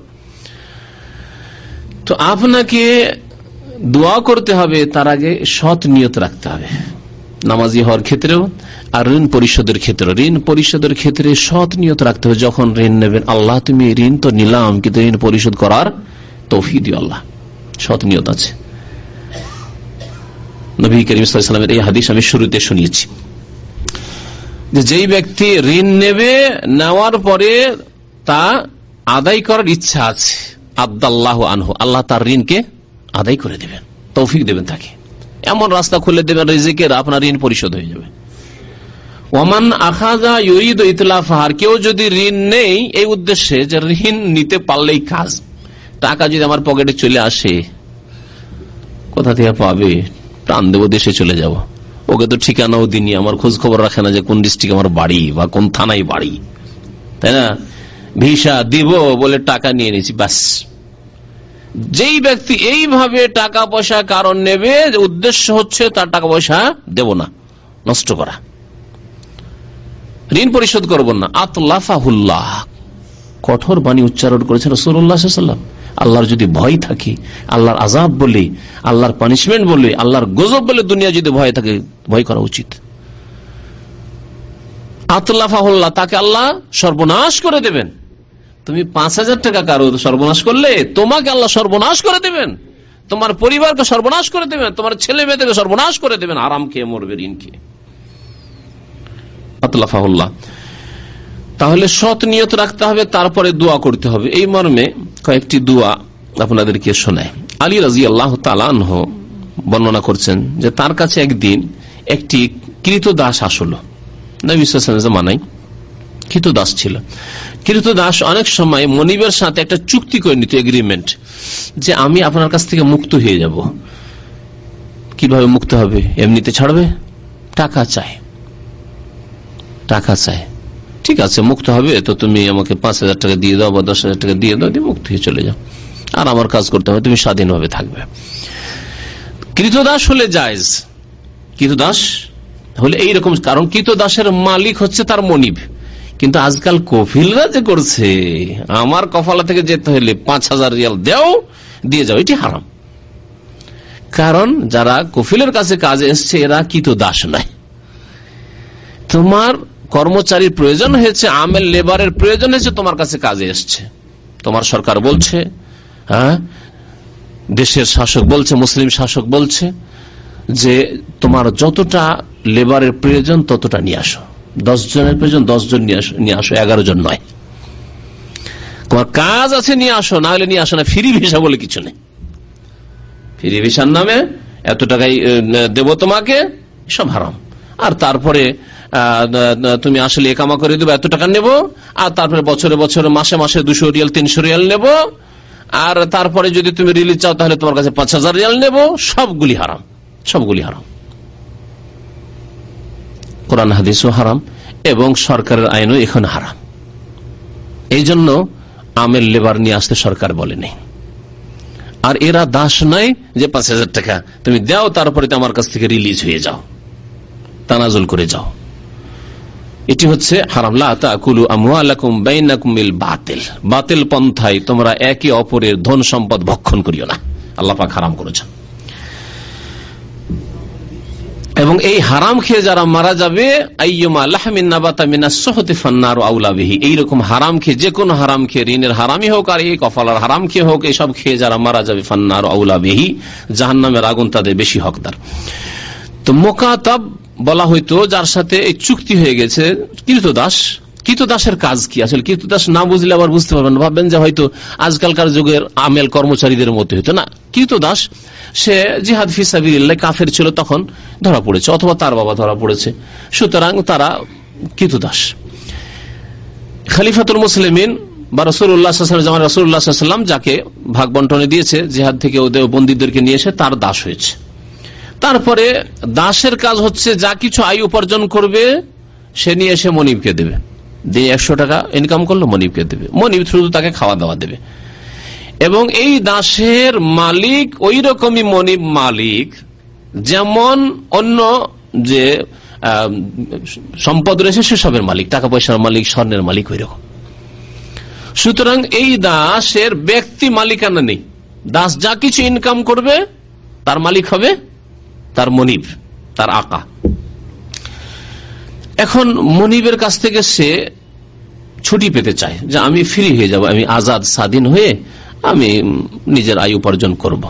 তো আপনাকে দোয়া করতে হবে, তার আগে সৎ নিয়ত রাখতে হবে, নামাজি হওয়ার ক্ষেত্রেও আর ঋণ পরিশোধের ক্ষেত্রে। ঋণ পরিশোধের ক্ষেত্রে সৎ নিয়ত রাখতে হবে, যখন ঋণ নেবেন, আল্লাহ তুমি ঋণ তো নিলাম কিন্তু ঋণ পরিশোধ করার তৌফিক দিও আল্লাহ, সৎ নিয়ত আছে। নবী করিম সাল্লাল্লাহু আলাইহি ওয়াসাল্লামের এই হাদিস আমি শুরুতে শুনিয়েছি যে যেই ব্যক্তি ঋণ নেবে, নেওয়ার পরে তা আদায় করার ইচ্ছা আছে, আদাল্লাহু আনহু, আল্লাহ তার ঋণকে আদায় করে দেবেন, তৌফিক দেবেন, তাকে এমন রাস্তা খুলে দেবেন রিজিকের, আপনার ঋণ পরিশোধ হয়ে যাবে। ওমান আখাযা ইউরিদু ইতলাফাহা, কেউ যদি ঋণ নেই এই উদ্দেশ্যে যে ঋণ নিতে পারলেই কাজ, টাকা যদি আমার পকেটে চলে আসে কোথা থেকে পাবে, টান দেবো দেশে চলে যাব, ওকে তো ঠিকানাও দিনি, আমার খোঁজ খবর রাখে না যে কোন ডিস্ট্রিক্ট আমার বাড়ি বা কোন থানায় বাড়ি, তাই না, ভিসা দিব বলে টাকা নিয়ে নিয়েছি বাস। যেই ব্যক্তি এইভাবে টাকা পয়সা কারণ নেবে, উদ্দেশ্য হচ্ছে তার টাকা পয়সা দেব না, নষ্ট করা, ঋণ পরিশোধ করব না, আতলাফাহুল্লাহ, কঠোর বাণী উচ্চারণ করেছেন রাসূলুল্লাহ সাল্লাল্লাহু আলাইহি ওয়াসাল্লাম। আল্লাহর যদি ভয় থাকে, আল্লাহর আযাব বলে, আল্লাহর পানিশমেন্ট বলে, আল্লাহর গজব বলে দুনিয়া যদি ভয় থাকে, ভয় করা উচিত। আতলাফাহুল্লাহ, তাকে আল্লাহ সর্বনাশ করে দেবেন। তুমি 5,000 টাকা কারো সর্বনাশ করলে তোমাকে আল্লাহ সর্বনাশ করে দেবেন, তোমার পরিবারকে সর্বনাশ করে দেবেন, তোমার ছেলে মেয়েদেরকে সর্বনাশ করে দেবেন, আরাম খেয়ে মরবে ঋণ খেয়ে। আতলাফাহুল্লাহ, তাহলে সৎ নিয়ত রাখতে হবে, তারপরে দোয়া করতে হবে। এই মর্মে কয়েকটি দোয়া আপনাদেরকে শোনায়। আলী রাদিয়াল্লাহু তাআলা আনহু বর্ণনা করছেন যে তার কাছে একদিন একটি কৃতদাস আসলো। নবী সাল্লাল্লাহু আলাইহি ওয়াসাল্লাম জামানায় কৃতদাস ছিল। কৃতদাস অনেক সময় মনিবের সাথে একটা চুক্তি করে নিত, এগ্রিমেন্ট, যে আমি আপনার কাছ থেকে মুক্ত হয়ে যাব। কিভাবে মুক্ত হবে? এমনিতে ছাড়বে? টাকা চায়, টাকা চায়। ঠিক আছে, মুক্ত হবে তো তুমি আমাকে 5,000 টাকা দিয়ে দাও বা 10,000 টাকা দিয়ে দাও, দিয়ে মুক্ত হয়ে চলে যাও, আর আমার কাজ করতে হবে, তুমি স্বাধীনভাবে থাকবে। কৃতদাস হলে জায়েজ, কৃতদাস হলে এইরকম, কারণ কৃতদাসের মালিক হচ্ছে তার মনিব। কিন্তু আজকাল কফিলরা যে করছে, আমার কফালা থেকে যেতে হলে 5,000 রিয়াল দেও, দিয়ে যাও, এটি হারাম। কারণ যারা কফিলের কাছে কাজে এসছে এরা কৃতদাস নয়। তোমার কর্মচারীর প্রয়োজন হয়েছে, আমেল লেবারের প্রয়োজন হয়েছে, তোমার কাছে কাজে এসছে, তোমার সরকার বলছে, হ্যাঁ, দেশের শাসক বলছে, মুসলিম শাসক বলছে যে তোমার যতটা লেবারের প্রয়োজন ততটা নিয়ে আসো, 10 জনের প্রয়োজন 10 জন নিয়ে আসো, 11 জন নয়। তোমার কাজ আছে নিয়ে আসো, না হলে নিয়ে আসো না। ফ্রি ভিসা বলে কিছু নেই, ফ্রি ভিসার নামে এত টাকাই দেব তোমাকে, সব হারাম। আর তারপরে তুমি আসলে একামা করে দেবো, এত টাকা নেব, আর তারপরে বছরে বছরে মাসে মাসে 200 রিয়াল 300 রিয়াল নেব, আর তারপরে যদি তুমি রিলিজ চাও তাহলে তোমার কাছে 5,000 রিয়াল নেব, সবগুলি হারাম, সবগুলি হারাম। কোরআন হাদিসও হারাম এবং সরকারের আইনও এখন হারাম। এই জন্য আমেল লেবার নিয়ে আসতে সরকার বলেনি। আর এরা দাস নয় যে 5,000 টাকা তুমি দাও, তারপরে আমার কাছ থেকে রিলিজ হয়ে যাও, তানাজুল করে যাও, এটি হচ্ছে হারাম। লা তাকুলু আমওয়ালাকুম বাইনাকুম বিল বাতিল, বাতিল পন্থায় তোমরা একে অপরের ধন সম্পদ ভক্ষণ করিও না, আল্লাহ পাক হারাম করেছেন। এবং এই হারাম খেয়ে যারা মারা যাবে, আইয়ুমা লাহমিন নাবাতা মিনাস সুহতি ফান্নারু আউলা বিহি, এইরকম হারাম খেয়ে, যে কোনো হারাম খেয়ে, ঋণের হারামই হোক আর এই কফালার হারাম খেয়ে হোক, এইসব খেয়ে যারা মারা যাবে, ফান্নারু আউলা বিহি, জাহান্নামের আগুন তাদের বেশি হকদার। তো মুকাতাব বলা হয়তো যার সাথে এই চুক্তি হয়ে গেছে, কৃতদাস। কৃতদাসের কাজ কি? আসলে কৃতদাস না বুঝলে আবার বুঝতে পারবেন, ভাববেন যে হয়তো আজকালকার যুগের আমেল কর্মচারীদের মতো হইতো না। কৃতদাস সে জিহাদ ফি সাবিলিল্লাহ, কাফের ছিল তখন ধরা পড়েছে, অথবা তার বাবা ধরা পড়েছে, সুতরাং তারা কৃতদাস। খলিফাতুল মুসলিমিন বা রাসূলুল্লাহ সাল্লাল্লাহু আলাইহি ওয়াসাল্লাম, রাসূলুল্লাহ সাল্লাল্লাহু আলাইহি ওয়াসাল্লাম যাকে ভাগ বন্টনে দিয়েছে জিহাদ থেকে, ওদের বন্দীদেরকে নিয়ে এসে তার দাস হয়েছে। তারপরে দাসের কাজ হচ্ছে যা কিছু আয় উপার্জন করবে সে নিয়ে এসে মনিবকে দেবে, দিয়ে 100 টাকা ইনকাম করলো মনিবকে দেবে, মনিব শুধু তাকে খাওয়া দাওয়া দেবে। এবং এই দাসের মালিক ওই রকমই মনিব মালিক যেমন অন্য যে সম্পদ রয়েছে সেসবের মালিক, টাকা পয়সার মালিক, স্বর্ণের মালিক ওই রকম। সুতরাং এই দাসের ব্যক্তি মালিকানা নেই, দাস যা কিছু ইনকাম করবে তার মালিক হবে তার মনিব, তার আকা। এখন মনিবের কাছ থেকে সে ছুটি পেতে চায় যে আমি ফ্রি হয়ে যাব, আমি আজাদ স্বাধীন হয়ে আমি নিজের আয় উপার্জন করব।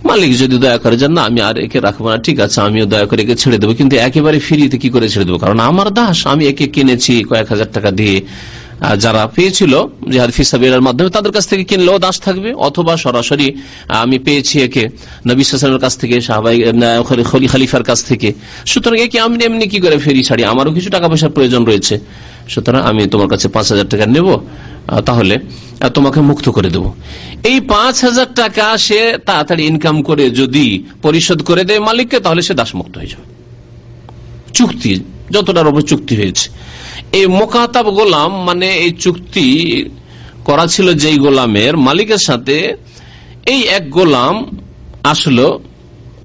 মালিক যদি দয়া করে যান, না আমি আর একে রাখবো না, ঠিক আছে আমিও দয়া করে একে ছেড়ে দেবো, কিন্তু একেবারে ফ্রিতে কি করে ছেড়ে দেবো? কারণ আমার দাস, আমি একে কিনেছি কয়েক হাজার টাকা দিয়ে, যারা পেয়েছিল জিহাদ ফি সাবিলিল্লাহর মাধ্যমে তাদের কাছ থেকে কিনলেও দাস থাকবে, অথবা সরাসরি আমি পেয়েছি একে নবী সাল্লাল্লাহু আলাইহি ওয়াসাল্লামের কাছ থেকে, সাহাবায়ে খলিফার কাছ থেকে, সুতরাং একে আমি এমনি কি করে ফেরি ছাড়ি, আমারও কিছু টাকা পয়সার প্রয়োজন রয়েছে, সুতরাং আমি তোমার কাছে 5,000 টাকা নেব, তাহলে তোমাকে মুক্ত করে দেব। এই 5,000 টাকা সে তাড়াতাড়ি ইনকাম করে যদি পরিশোধ করে দেয় মালিককে, তাহলে সে দাসমুক্ত হয়ে যাবে। চুক্তি যতটার উপর চুক্তি হয়েছে, এই মোকাতাব গোলাম মানে এই চুক্তি করা ছিল যেই গোলামের মালিকের সাথে, এই এক গোলাম আসলো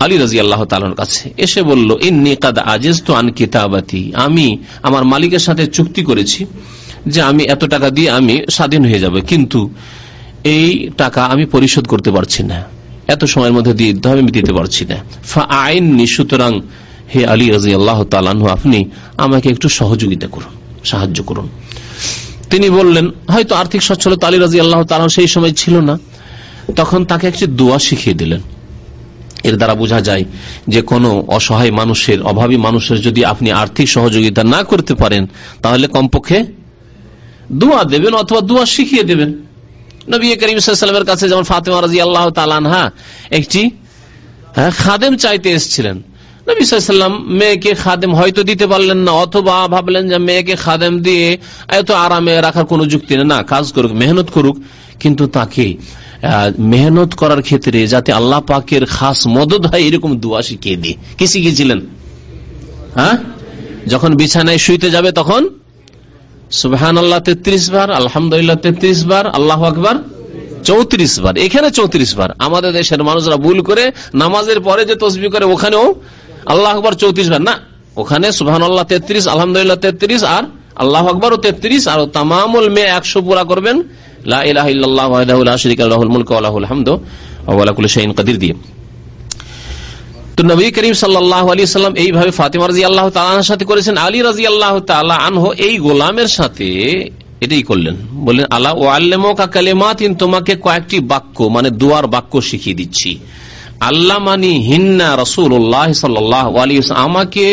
আলী রাদিয়াল্লাহু তাআলার কাছে, এসে বলল, ইন্নী কাদ আজিজতু আন কিতাবাতি, আমি আমার মালিকের সাথে চুক্তি করেছি যে আমি এত টাকা দিয়ে আমি স্বাধীন হয়ে যাব, কিন্তু এই টাকা আমি পরিশোধ করতে পারছি না, এত সময়ের মধ্যে দিয়ে দিতে হবে, আমি দিতে পারছি না। ফাআইননি, সুতরাং হে আলী রাদিয়াল্লাহু তাআলা আনহু, আপনি আমাকে একটু সহযোগিতা করুন, সাহায্য করুন। তিনি বললেন, হয়তো আর্থিক সচ্ছলতা আলী রাদিয়াল্লাহু তাআলা সেই সময় ছিল না, তখন তাকে একটি দোয়া শিখিয়ে দিলেন। এর দ্বারা বোঝা যায় যে কোনো অসহায় মানুষের, অভাবী মানুষের যদি আপনি আর্থিক সহযোগিতা না করতে পারেন, তাহলে কমপক্ষে দোয়া দেবেন অথবা দোয়া শিখিয়ে দেবেন। নবী করিম সাল্লাল্লাহু আলাইহি ওয়াসাল্লামের কাছে যেমন ফাতেমা রাদিয়াল্লাহু তাআলা আনহা একটি খাদেম চাইতে এসেছিলেন, নবী সাল্লাল্লাহু আলাইহি ওয়াসাল্লাম মেয়েকে খাদেম হয়তো দিতে পারলেন না, অথবা ভাবলেন যে মেয়েকে খাদেম দিয়ে এত আরামে রাখার কোনো যুক্তি না, কাজ করুক, মেহনত করুক, কিন্তু তাকে মেহনত করার ক্ষেত্রে যাতে আল্লাহ পাকের খাস মদদ হয় এরকম দোয়া শিখিয়ে দিয়ে। কি শিখিয়েছিলেন? যখন বিছানায় শুইতে যাবে তখন সুবহানাল্লাহ 33 বার, আলহামদুলিল্লাহ 33 বার, আল্লাহু আকবার 34 বার। এখানে 34 বার। আমাদের দেশের মানুষরা ভুল করে নামাজের পরে যে তাসবিহ করে ওখানেও আল্লাহু আকবার 34 বার না, ওখানে সুবহানাল্লাহ 33, আলহামদুলিল্লাহ 33 আর আল্লাহু আকবার 33, আর তামামুল 100 পুরা করবেন লা ইলাহা ইল্লাল্লাহু ওয়াহদাহু লা শারীকা লাহু লাহুল মুলকু ওয়া লাহুল হামদু ওয়া হুয়া আলা কুল্লি শাইইন কাদির দিয়ে। তো নবী করিম সাল্লাল্লাহু আলাইহি ওয়াসাল্লাম এইভাবে ফাতিমা রাদিয়াল্লাহু তাআলা আনহার সাথে করেছেন, আলী রাদিয়াল্লাহু তাআলা আনহু এই গোলামের সাথে এটাই করলেন। বললেন, আলা উআল্লিমুকা কালিমাতিন, তোমাকে কয়েকটি বাক্য মানে দোয়ার বাক্য শিখিয়ে দিচ্ছি। আল্লামানি হিন্না রাসূলুল্লাহ সাল্লাল্লাহু আলাইহি ওয়াসাল্লাম, আমাকে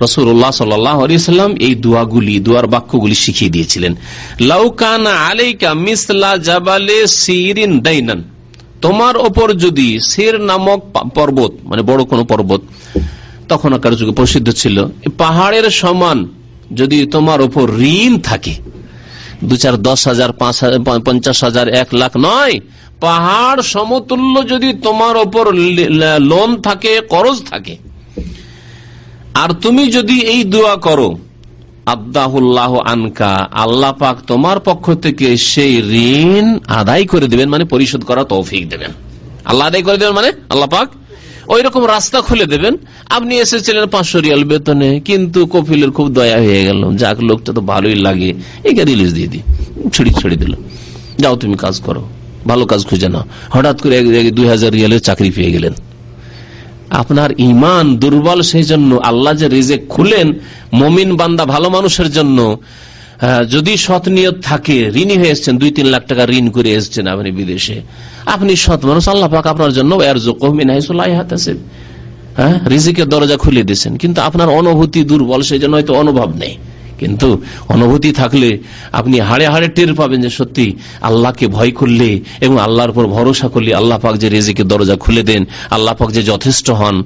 রাসূলুল্লাহ সাল্লাল্লাহু আলাইহি ওয়াসাল্লাম এই দোয়ার বাক্যগুলি শিখিয়ে দিয়েছিলেন। লাউ কানা আলাইকা মিসলা জাবালে সিরিন দাইনান, তোমার ওপর যদি সির নামক পর্বত মানে বড় কোনো পর্বত তখনকার যুগে প্রসিদ্ধ ছিল, পাহাড়ের সমান যদি তোমার ওপর ঋণ থাকে, 2-4, 10,000, 5,000, 50,000, 1 লাখ নয়, পাহাড় সমতুল্য যদি তোমার ওপর লোন থাকে, করজ থাকে, আর তুমি যদি এই দোয়া করো, আদাহুল্লাহ আনকা, আল্লাহ পাক তোমার পক্ষ থেকে সেই ঋণ আদায় করে দেবেন, মানে পরিশোধ করা তৌফিক দেবেন। আল্লাহ আদায় করে দেবেন মানে আল্লাহ পাক ওই রকম রাস্তা খুলে দেবেন। আপনি এসেছিলেন 500 রিয়াল বেতনে, কিন্তু কফিলের খুব দয়া হয়ে গেল, যাক লোকটা তো ভালোই লাগে, একে রিলিজ দিয়ে দিই, ছড়ি দিল, যাও তুমি কাজ করো, ভালো কাজ খুঁজে নাও। হঠাৎ করে 2000 রিয়ালের চাকরি পেয়ে গেলেন। আপনার ইমান দুর্বল, সেই জন্য আল্লাহ যে রিজেক খুলেন মুমিন বান্দা ভালো মানুষের জন্য, যদি সৎ নিয়ত থাকে, ঋণী হয়ে এসছেন, 2-3 লাখ টাকা ঋণ করে এসছেন আপনি বিদেশে, আপনি সৎ মানুষ, আল্লাহ পাক আপনার জন্য রিজিকের দরজা খুলে দিয়েছেন, কিন্তু আপনার অনুভূতি দুর্বল, সেই জন্য হয়তো অনুভব নেই। কিন্তু অনুভূতি থাকলে আপনি হাড়ে হাড়ে টের পাবেন যে সত্যি আল্লাহকে ভয় করলে এবং আল্লাহর উপর ভরসা করলে আল্লাহ পাক যে রিজিকের দরজা খুলে দেন, আল্লাহ পাক যে যথেষ্ট হন,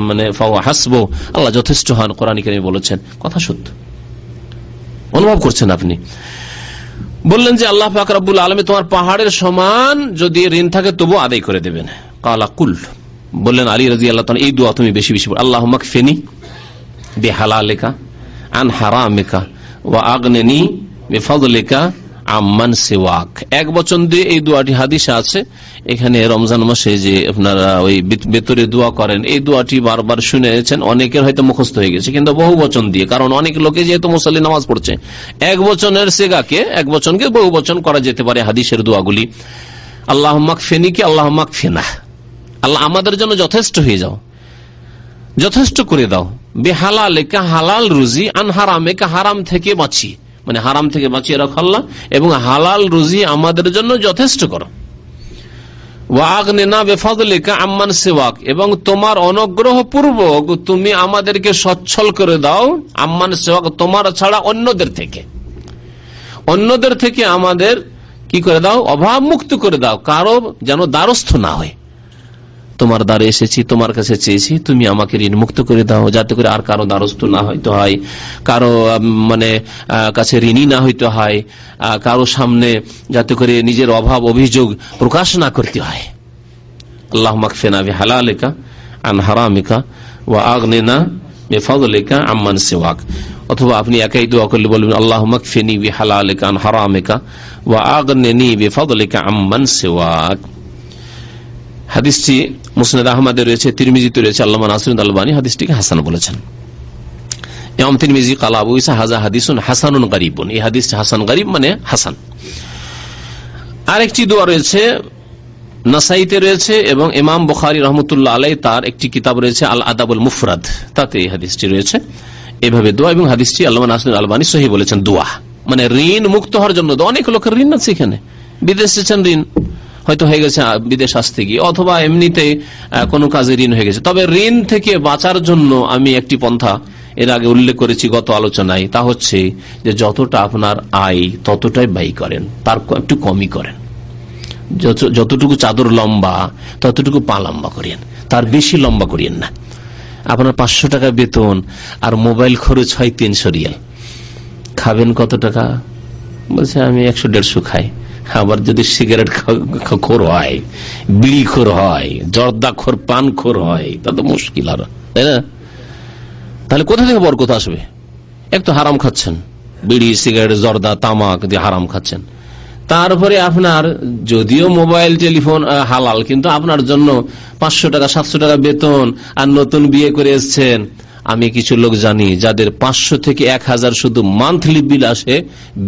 মানে হাসবো, আল্লাহ যথেষ্ট হন, কোরআনে কারীমে বলেছেন, কথা সত্য, অনুভব করছেন আপনি। বললেন যে আল্লাহ পাক রব্বুল আলামিন তোমার পাহাড়ের সমান যদি ঋণ থাকে তবু আদায় করে দেবেন। কালা কুল, বললেন আলী রাদিয়াল্লাহু তাআলা, এই দোয়া তুমি বেশি বেশি বলো, আল্লাহুম্মা কফিনি বিহালালিকা আন হারামিকা ওয়া আগনিনি বিফাদলিকা আম্মান সিওয়াক। এক বচন দিয়ে এই দোয়াটি হাদিসে আছে। এখানে রমজান মাসে যে আপনারা ওই বেতরে দোয়া করেন, এই দোয়াটি বারবার শুনেছেন, অনেকের হয়তো মুখস্থ হয়ে গেছে, কিন্তু বহু বচন দিয়ে, কারণ অনেক লোকে যেহেতু মুসল্লি নামাজ পড়ছে, এক বচনের সেগাকে এক বচনকে বহু বচন করা যেতে পারে হাদিসের দোয়াগুলি। আল্লাহুম্মা কফিনিকে আল্লাহুম্মা কফিনা, আল্লাহ আমাদের জন্য যথেষ্ট হয়ে যাও, যথেষ্ট করে দাও, বেহালালিকা হালাল রুজি, আন হারামিকা হারাম থেকে বাঁচি, মানে হারাম থেকে বাঁচিয়ে রাখো আল্লাহ, এবং হালাল রুজি আমাদের জন্য যথেষ্ট করো। ওয়া আগনিনা বিফাদলিকা আম্মান সিওয়াক, এবং তোমার অনুগ্রহ পূর্বক তুমি আমাদেরকে সচ্ছল করে দাও, আম্মান সিওয়াক তোমার ছাড়া অন্যদের থেকে। অন্যদের থেকে আমাদের কি করে দাও, অভাব মুক্ত করে দাও, কারো যেন দ্বারস্থ না হয়। তোমার দ্বারে এসেছি, তোমার কাছে চেয়েছি, তুমি আমাকে ঋণ মুক্ত করে দাও, যাতে করে আর কারো দ্বারস্থ না হইতে হয়, কারো কাছে ঋণী না হইতে হয়, কারো সামনে যাতে করে নিজের অভাব অভিযোগ প্রকাশ না করতে হয়। আল্লাহুম্মা কফিনা বিহালালিকা আন হারামিকা ওয়া আগনিনা বিফাদলিকা আম্মান সিওয়াক। অথবা আপনি একাই দোয়া করলে বলবেন আল্লাহুম্মা কফিনি বিহালালিকা আন হারামিকা ওয়া আগনিনি বিফাদলিকা আম্মান সিওয়াক। হাদিসটি মুসনাদ আহমদে রয়েছে, তিরমিজিতে রয়েছে। আল্লামা নাসিরুদ্দিন আলবানী হাদিসটিকে হাসান বলেছেন। ইমাম তিরমিজি ক্বালা আবু ঈসা হাযা হাদিসুন হাসানুন গরীবুন, এই হাদিসটি হাসান গরীব মানে হাসান। আরেকটি দোয়া রয়েছে নাসাইতে রয়েছে এবং ইমাম বুখারী রাহমাতুল্লাহ আলাইহি তার একটি কিতাব রয়েছে আল আদাবুল মুফরাদ, তাতে এই হাদিসটি রয়েছে এভাবে দোয়া। এবং হাদিসটি আল্লামা নাসিরুদ্দিন আলবানী সহিহ বলেছেন। দোয়া মানে ঋণ মুক্ত হওয়ার জন্য। অনেক লোকের ঋণ আছে, এখানে বিদেশ এসেছেন, ঋণ হয়তো হয়ে গেছে বিদেশ আসতে গিয়ে, অথবা এমনিতে কোনো কাজে ঋণ হয়ে গেছে। তবে ঋণ থেকে বাঁচার জন্য আমি একটি পন্থা এর আগে উল্লেখ করেছি গত আলোচনায়, তা হচ্ছে যে যতটা আপনার আয় ততটাই ব্যয় করেন, তার একটু কমই করেন। যতটুকু চাদর লম্বা ততটুকু পা লম্বা করিয়েন, তার বেশি লম্বা করিয়েন না। আপনার 500 টাকা বেতন আর মোবাইল খরচ হয় 300 রিয়াল, খাবেন কত টাকা? বলছে আমি 100-150 খাই। আবার যদি সিগারেট খোর হয়, বিড়ি খোর হয়, জর্দা খোর, পান খোর হয়, তা তো মুশকিল আর, তাই না? তাহলে কোথা থেকে বরকত আসবে? এক তো হারাম খাচ্ছেন, বিড়ি সিগারেট জর্দা তামাক দিয়ে হারাম খাচ্ছেন। তারপরে আপনার যদিও মোবাইল টেলিফোন হালাল, কিন্তু আপনার জন্য 500 টাকা 700 টাকা বেতন, আর নতুন বিয়ে করে এসছেন। আমি কিছু লোক জানি যাদের 500 থেকে 1000 শুধু মান্থলি বিল আসে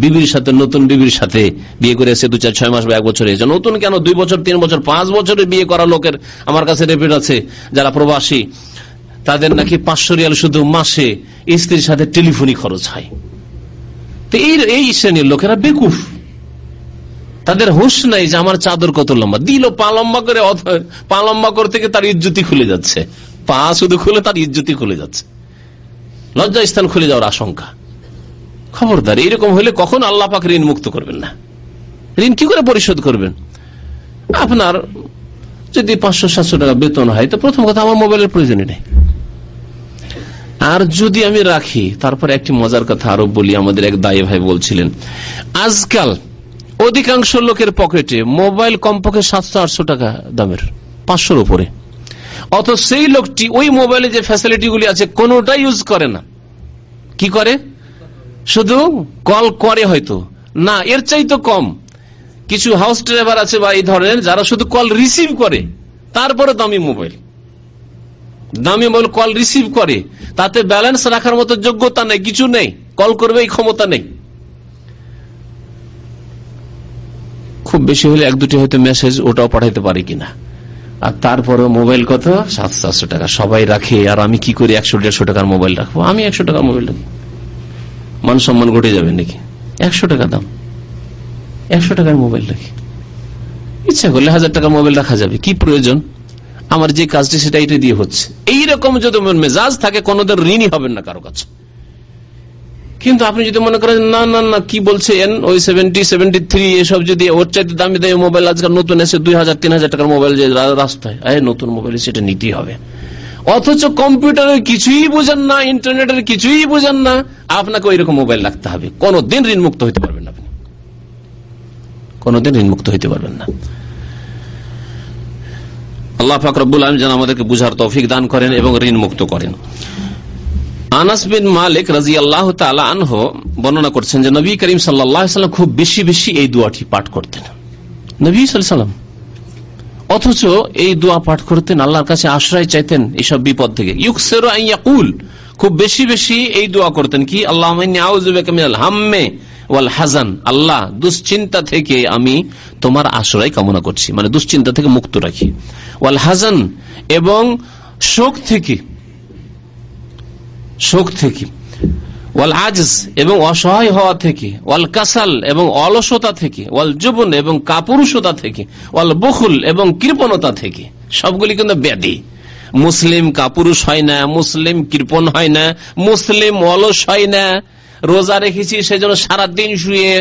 বিবির সাথে, নতুন বিবির সাথে বিয়ে করে এসে 2-4-6 মাস বা 1 বছর হয়েছে। নতুন কেন, 2 বছর 3 বছর 5 বছরের বিয়ে করা লোকের আমার কাছে রেপিড আছে, যারা প্রবাসী, তাদের নাকি 500 রিয়াল শুধু মাসে স্ত্রীর সাথে টেলিফোনই খরচ হয়। তো এই শ্রেণীর লোকেরা বেকুফ, তাদের হুঁশ নাই যে আমার চাদর কত লম্বা। দিল পা লম্বা করে, পা লম্বা করতে গিয়ে তার ইজ্জতি খুলে যাচ্ছে, পা শুধু খুলে তার ইজ্জতি খুলে যাচ্ছে, লজ্জা স্থান খুলে যাওয়ার আশঙ্কা। খবরদার, এইরকম হলে কখন আল্লাহ পাক ঋণ মুক্ত করবেন না। ঋণ কি করে পরিশোধ করবেন? আপনার যদি 500-700 টাকা বেতন হয়, তো প্রথম কথা আমার মোবাইলের প্রয়োজনই নেই। আর যদি আমি রাখি, তারপরে একটি মজার কথা আরো বলি। আমাদের এক দায়ী ভাই বলছিলেন, আজকাল অধিকাংশ লোকের পকেটে মোবাইল কমপক্ষে 700-800 টাকা দামের, 500-র উপরে। অথচ সেই লোকটি ওই মোবাইলে যে ফ্যাসিলিটিগুলি আছে কোনোটাই ইউজ করে না। কি করে? শুধু কল করে, হয়তো না, এর চাইতে কম। কিছু হাউস ড্রাইভার আছে বা এই ধরনের, যারা শুধু কল রিসিভ করে, তারপরে দামি মোবাইল কল রিসিভ করে, তাতে ব্যালেন্স রাখার মতো যোগ্যতা নেই, কিছু নেই, কল করবে এই ক্ষমতা নেই। খুব বেশি হলে 1-2টি হয়তো মেসেজ, ওটাও পাঠাইতে পারে কিনা। আর তারপরে মোবাইল কত? 700-800 টাকা সবাই রাখে। আর আমি কি করি? 100-150 টাকার মোবাইল রাখবো। আমি 100 টাকার মোবাইল রাখবো, মান সম্মান ঘটে যাবে নাকি? 100 টাকা দাম, 100 টাকার মোবাইল রাখি। ইচ্ছা করলে 1000 টাকার মোবাইল রাখা যাবে, কি প্রয়োজন? আমার যে কাজটি সেটা এটা দিয়ে হচ্ছে। এইরকম যদি মেজাজ থাকে, কোনোদিন ঋণই হবেন না কারো কাছে। কিন্তু আপনি যদি মনে করেন না না না কি বলছেন, ওই 70-73 এসব যদি ওর চাইতে দামি দামি মোবাইল আজকাল নতুন এসে 2000-3000 টাকার মোবাইল যে রাস্তায়, নতুন মোবাইল সেটা নিতেই হবে। অথচ কম্পিউটারের কিছুই বুঝেন না, ইন্টারনেটের কিছুই বুঝেন না, আপনাকে ওই রকম মোবাইল রাখতে হবে। কোনদিন ঋণ মুক্ত হইতে পারবেন না, আপনি কোনদিন ঋণ মুক্ত হইতে পারবেন না। আল্লাহ পাক রব্বুল আলামিন যেন আমাদেরকে বুঝার তৌফিক দান করেন এবং ঋণ মুক্ত করেন। আনাস বিন মালিক রাদিয়াল্লাহু তাআলা আনহু বর্ণনা করছেন যে নবী করিম সাল্লাল্লাহু আলাইহি ওয়াসাল্লাম খুব বেশি বেশি এই দোয়াটি পাঠ করতেন। নবী সাল্লাল্লাহু আলাইহি ওয়াসাল্লাম অথচ এই দোয়া পাঠ করতেন, আল্লাহর কাছে আশ্রয় চাইতেন এইসব বিপদ থেকে। ইউকসিরু আন ইয়াকুল, খুব বেশি বেশি এই দোয়া করতেন কি, আল্লাহুম্মা ইন্নী আউযু বিকা মিনাল হাম্মি ওয়াল হাযান, আল্লাহ দুশ্চিন্তা থেকে আমি তোমার আশ্রয় কামনা করছি, মানে দুশ্চিন্তা থেকে মুক্ত রাখি। ওয়াল হাযান, এবং শোক থেকে, ওয়াল আজজ, এবং অসহায় হওয়া থেকে, ওয়াল কাসাল, এবং অলসতা থেকে, ওয়াল জুবন, এবং কাপুরুষতা থেকে, ওয়াল বুখল, এবং কৃপণতা থেকে। সবগুলি কিন্তু ব্যাধি। মুসলিম কাপুরুষ হয় না, মুসলিম কৃপণ হয় না, মুসলিম অলস হয় না। রোজা রেখেছি সেজন্য সারাদিন শুয়ে